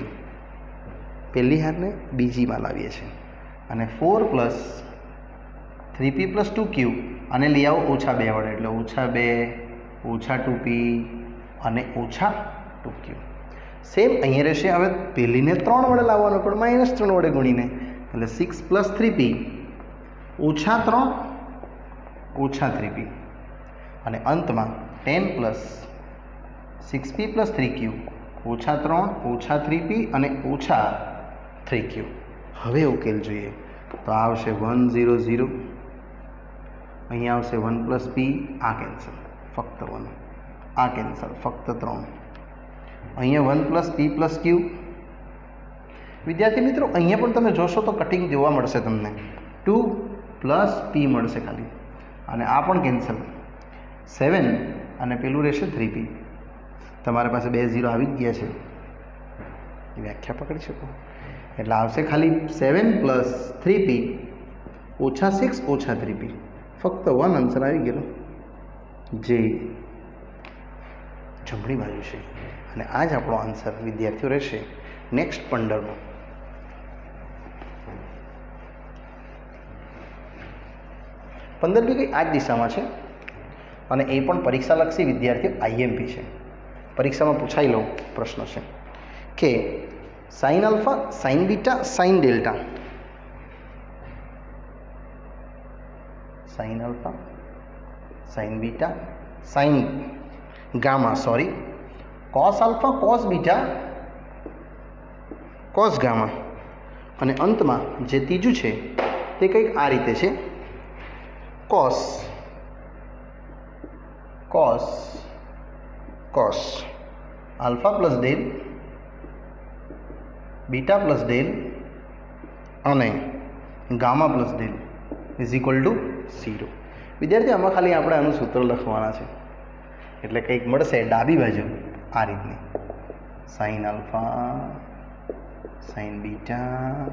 પહેલી હારને બીજીમાં લાવીએ છીએ, અને 4 પ્લસ 3p પ્લસ 2q અને લઈ આવો ઓછા 2 વડે એટલે ઓછા 2 ઓછા 2p અને ઓછા 2q. સેમ અહીંયા રહેશે. હવે પહેલીને 3 વડે લાવવાનો પણ માઇનસ 3 વડે ગુણીને, એટલે 6 પ્લસ 3p ઓછા 3 ઓછા 3p, અને અંતમાં 10 પ્લસ 6p પ્લસ 3q ઓછા 3 ઓછા 3p અને ઓછા 3q. હવે ઉકેલ જોઈએ તો આવશે 1 0 0, અહીંયા આવશે 1 પ્લસ p, આ કેન્સલ ફક્ત 1, આ કેન્સલ ફક્ત 3, અહીંયા 1 પ્લસ p પ્લસ q. વિદ્યાર્થી મિત્રો, અહીંયા પણ તમે જોશો તો કટિંગ જોવા મળશે તમને, 2 પ્લસ p મળશે ખાલી, અને આ પણ કેન્સલ, 7 અને પેલું રહેશે 3p. તમારી પાસે 2 0 આવી જ ગયા છે, એ વ્યાખ્યા પકડી શકો. એટલે આવશે ખાલી 7 પ્લસ 3p ઓછા 6 ઓછા 3p, ફક્ત 1 આન્સર આવી ગયેલો, જે જમણી બાજુ છે. અને આ જ આપણો આન્સર વિદ્યાર્થીઓ રહેશે નેક્સ્ટ 15માં. કંઈ આ જ દિશામાં છે, અને એ પણ પરીક્ષાલક્ષી વિદ્યાર્થીઓ IMP છે. પરીક્ષામાં પૂછાઈ લો પ્રશ્ન છે કે sine alpha, sine beta, sine delta, sine alpha, sine beta, sine gamma, cos alpha, cos beta, cos gamma, અને અંતમાં જે ત્રીજું છે તે કંઈક આ રીતે છે, cos cos cos alpha plus del, beta plus del અને gamma plus del is equal to 0. વિદ્યાર્થી, આમાં ખાલી આપણે આનું સૂત્ર લખવાના છે, એટલે કંઈક મળશે ડાબી બાજુ આ રીતની, sine alpha, sine beta,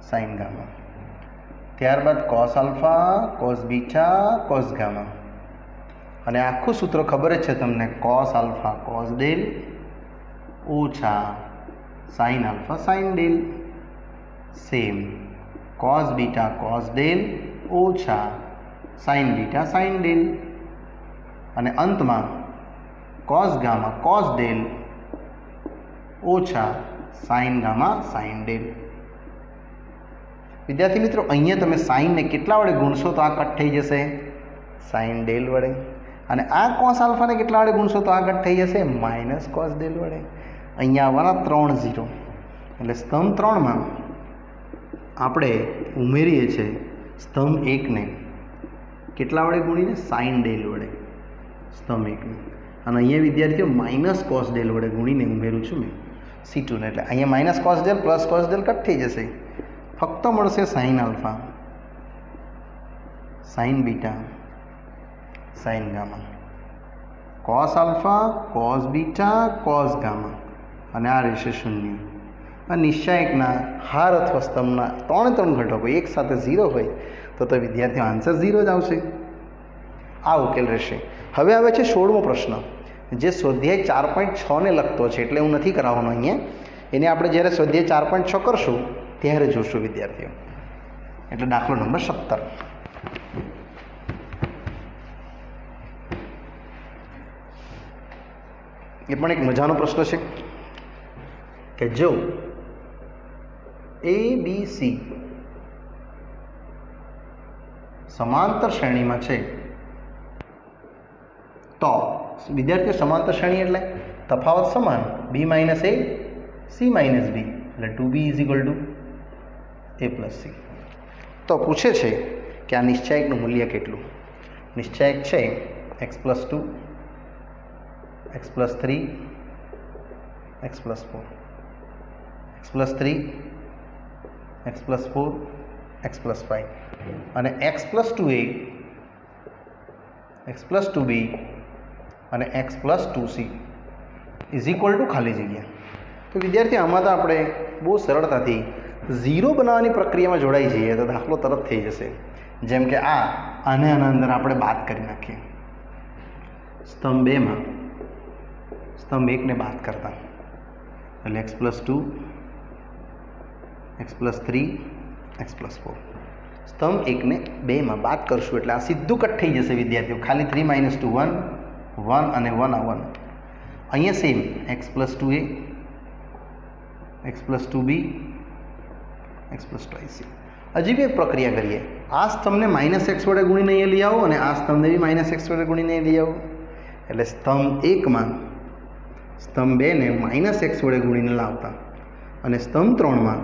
sine gamma, ત્યારબાદ cos alpha, cos beta, cos gamma, અને આખું સૂત્ર ખબર જ છે તમને, કોસ આલ્ફા કોસ ડેલ ઓછા sine alpha sine del, same cos beta cos del ઓછા સાઇન બીટા સાઇન ડેલ, અને અંતમાં કોસ ગામા કોસ ડેલ ઓછા સાઇન ગામા સાઇન ડેલ. વિદ્યાર્થી મિત્રો, અહીંયા તમે સાઇનને કેટલા વડે ગુણશો તો આ કટ થઈ જશે સાઇન ડેલ વડે, અને આ કોસ આલ્ફાને કેટલા વડે ગુણશો તો આ કટ થઈ જશે માઇનસ કોસ ડેલ વડે. અહીંયા આવવાના 3 0, એટલે સ્તંભ 3માં આપણે ઉમેરીએ છીએ સ્તંભ 1ને કેટલા વડે ગુણીને સાઇન ડેલ વડે, સ્તંભ 1ને, અને અહીંયા વિદ્યાર્થીઓ માઇનસ કોસ ડેલ વડે ગુણીને ઉમેરું છું મેં C2 ને, એટલે અહીંયા minus cos del plus cos del cut થઈ જશે, ફક્ત મળશે sine alpha, sine beta, sine gamma, cos alpha, cos beta, cos gamma, અને આ રહેશે 0. આ નિશ્ચાયકના હાર અથવા સ્તંભના 3 ઘટકો એક સાથે 0 હોય તો વિદ્યાર્થીઓ આન્સર 0 જ આવશે. આ ઉકેલ રહેશે. હવે આવે છે 16મો પ્રશ્ન, જે સ્વાધ્યાય 4.6 ને લગતો છે, એટલે હું નથી કરાવવાનો અહીંયા, એને આપણે જ્યારે સ્વાધ્યાય 4.6 કરશું ત્યારે જોશું વિદ્યાર્થીઓ. એટલે દાખલો નંબર 17. એ પણ એક મજાનો પ્રશ્ન છે કે જો ABC समांतर श्रेणी में है तो विद्यार्थी समांतर श्रेणी एटले तफावत समान b minus a c minus b एटले 2b is equal to a plus c। तो पूछे छे कि आ निश्चायकનું મૂલ્ય કેટલું। निश्चायक है x+2 x+3 x+4 x+3 x+4 x+5 અને x+2a x+2b અને x+2c इज इक्वल टू खाली जग्या। तो विद्यार्थी आमां तो आपणे बहु सरळताथी जीरो बनाववानी प्रक्रिया में जोड़ाई जाइए तो दाखलो तरत थई जशे। जेम के आने अंदर आपणे बात करी नाखीए स्तंभ 2 में स्तंभ 1 ने बात करता एटले x+2 x+3 x+4 स्तंभ 1 ने 2 में बात करशुं एटले आ सीधुं कट थई जशे विद्यार्थीओ। खाली 3 - 2 1 1 અને 1 આ 1 अहींया सेम x+2a x+2b x+2c। हजी भी एक प्रक्रिया करिए आ स्तंभ ने -x वडे गुणीने अहींया लई आवो अने आ स्तंभ ने भी -x वडे गुणीने लई आवो एटले स्तंभ 1 में स्तंभ 2 ने -x वडे गुणीने लावता अने स्तंभ 3 में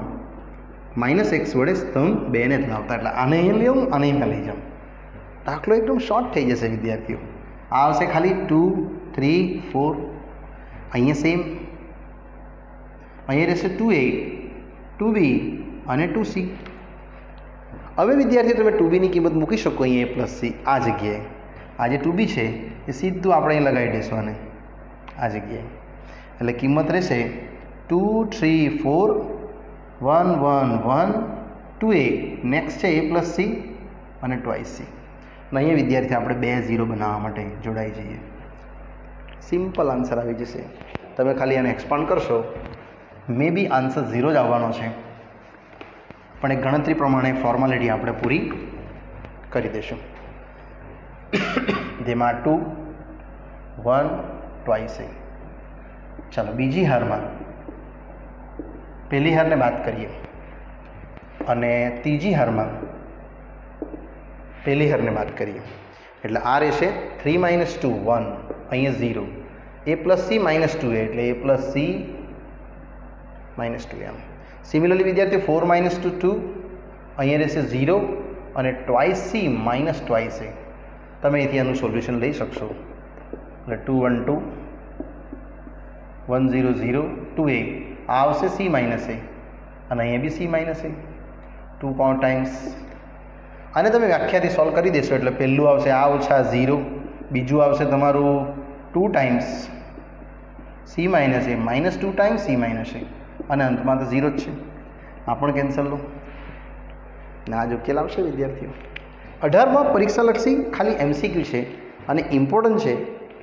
-x वडे स्तंभ 2 ने लावता एटले आने अहींया लई आवुं आने अहींया लई जाऊं। दाखलो एकदम शॉर्ट थई जशे विद्यार्थीओ। आ आवशे खाली 2 3 4 अहींया सेम अहींया रहेशे 2a 2b અને 2c। हवे विद्यार्थी तमे 2b ની કિંમત મૂકી શકો અહીં a + c આ જગ્યાએ। આ જે 2b છે એ સીધું આપણે અહીં લગાવી દઈશું અને આ જગ્યાએ એટલે કિંમત રહેશે 2 3 4 1 1 1 2a નેક્સ્ટ છે a + c અને ટ્વાઇસ c અને અહીંયા વિદ્યાર્થી આપણે 2 0 બનાવવા માટે જોડાઈ જઈએ। સિમ્પલ આન્સર આવી જશે। તમે ખાલી આને એક્સપાન્ડ કરશો મે બી આન્સર 0 જ આવવાનો છે પણ એક ગણતરી પ્રમાણે ફોર્માલિટી આપણે પૂરી કરી દઈશું જેમાં 2 1 ટ્વાઇસ એ। ચાલો બીજી હારમાં પહેલી હારને બાદ કરીએ અને ત્રીજી હારમાં પહેલી હારને બાદ કરીએ એટલે આ રહેશે 3 - 2 1 અહીંયા 0 a + c - 2a એટલે a + c - 2m। सिमिलरली विद्यार्थी 4 - 2 2 अहीं रहेशे 0 और ट्वाइस c - ट्वाइस a तमे अहींथी आनुं सोल्यूशन लई शकशो એટલે 2 1 2 1 0 0 2a आ आवशे c - a અને अहीं b c - a 2 power times आने तमे व्याख्याथी सॉल्व करी देशो એટલે पहेલું आवशे आ ओछा 0 बीजुं आवशे तमारुं 2 times c - a -2 times c - a અને અંતમાં તો 0 જ છે આ પણ કેન્સલ લો ને આ જ ઉકેલ આવશે વિદ્યાર્થીઓ। 18માં પરીક્ષાલક્ષી ખાલી MCQ છે અને ઇમ્પોર્ટન્ટ છે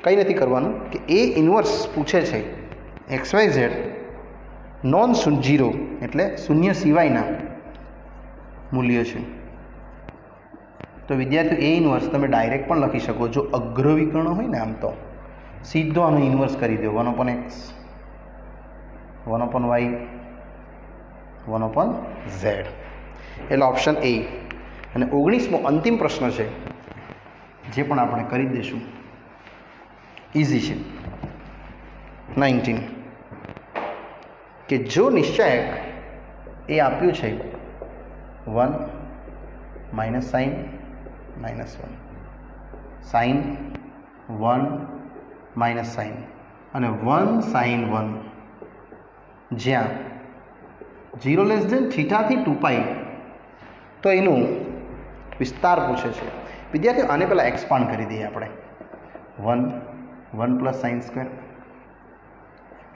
કંઈ નથી કરવાનું કે A ઇન્વર્સ પૂછે છે XYZ નોન 0 એટલે શૂન્ય સિવાયના મૂલ્ય છે તો વિદ્યાર્થીઓ A ઇન્વર્સ તમે ડાયરેક્ટ પણ લખી શકો જો અગ્રવિકર્ણ હોય ને આમ તો સીધો આનો ઇન્વર્સ કરી દો 1/x 1/y 1/z એટલે ઓપ્શન એ। અને 19મો અંતિમ પ્રશ્ન છે જે પણ આપણે કરી દઈશું ઇઝી છે 19 કે જો નિશ્ચાયક એ આપ્યું છે 1 - sin -1 sin 1 - sin અને 1 sin 1 જ્યાં 0 θ થી 2π તો એનું વિસ્તાર પૂછે છે વિદ્યાર્થીઓ। આને પહેલાં એક્સપાન્ડ કરી દઈએ આપણે 1 1 + sin²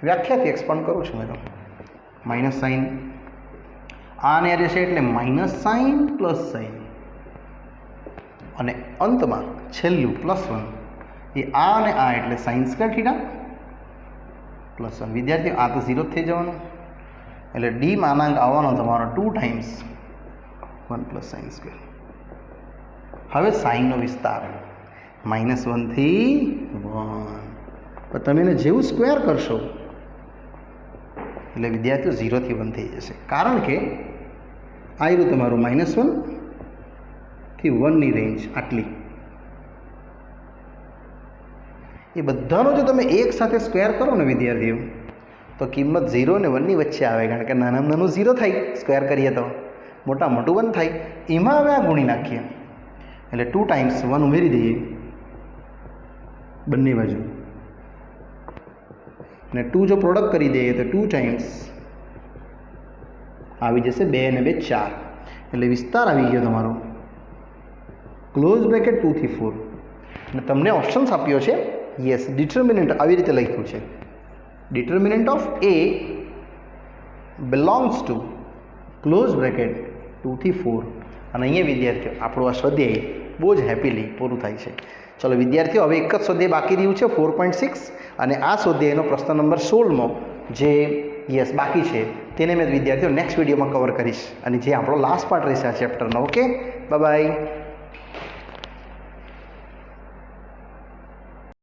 વ્યાખ્યાથી એક્સપાન્ડ કરું છું મેં તો -sin આને રહેશે એટલે -sin + sin અને અંતમાં છેલ્લું +1 એ આ અને આ એટલે sin² θ +1 વિદ્યાર્થીઓ આ તો 0 થઈ જવાનું એટલે ડી માનાંક આવવાનો તમારો 2 ટાઈમ્સ 1 + sin²। હવે સાઇનનો વિસ્તાર -1 થી 1 તો તમે એને જેવું સ્ક્વેર કરશો એટલે વિદ્યાર્થીઓ 0 થી 1 થઈ જશે કારણ કે આ રહ્યું તમારું -1 થી 1ની રેન્જ આટલી, એ બધાનો જો તમે એક સાથે સ્ક્વેર કરો ને વિદ્યાર્થીઓ, તો કિંમત 0 અને 1ની વચ્ચે આવે, કારણ કે નાનામાં નાનું 0 થાય સ્ક્વેર કરીએ તો, મોટા મોટું 1 થાય. એમાં હવે આ ગુણી નાખીએ એટલે 2 ટાઈમ્સ 1 ઉમેરી દઈએ બંને બાજુ, અને 2 જો પ્રોડક્ટ કરી દઈએ તો 2 ટાઈમ્સ આવી જશે 2 અને 2 4, એટલે વિસ્તાર આવી ગયો તમારો ક્લોઝ બ્રેકેટ 2 થી 4. અને તમને ઓપ્શન્સ આપ્યો છે, યસ ડિટર્મિનન્ટ આવી રીતે લખ્યું છે, determinant of A belongs to close bracket 2 થી 4. અને અહીંયા વિદ્યાર્થીઓ આપણું આ સ્વાધ્યાય બહુ જ હેપીલી પૂરું થાય છે. ચલો વિદ્યાર્થીઓ, હવે એક જ સ્વાધ્યાય બાકી રહ્યું છે 4.6, અને આ સ્વાધ્યાયનો પ્રશ્ન નંબર 16મો જે યસ બાકી છે તેને મેં વિદ્યાર્થીઓ નેક્સ્ટ વિડીયોમાં કવર કરીશ, અને જે આપણો લાસ્ટ પાર્ટ રહેશે આ ચેપ્ટરનો. Okay, bye bye.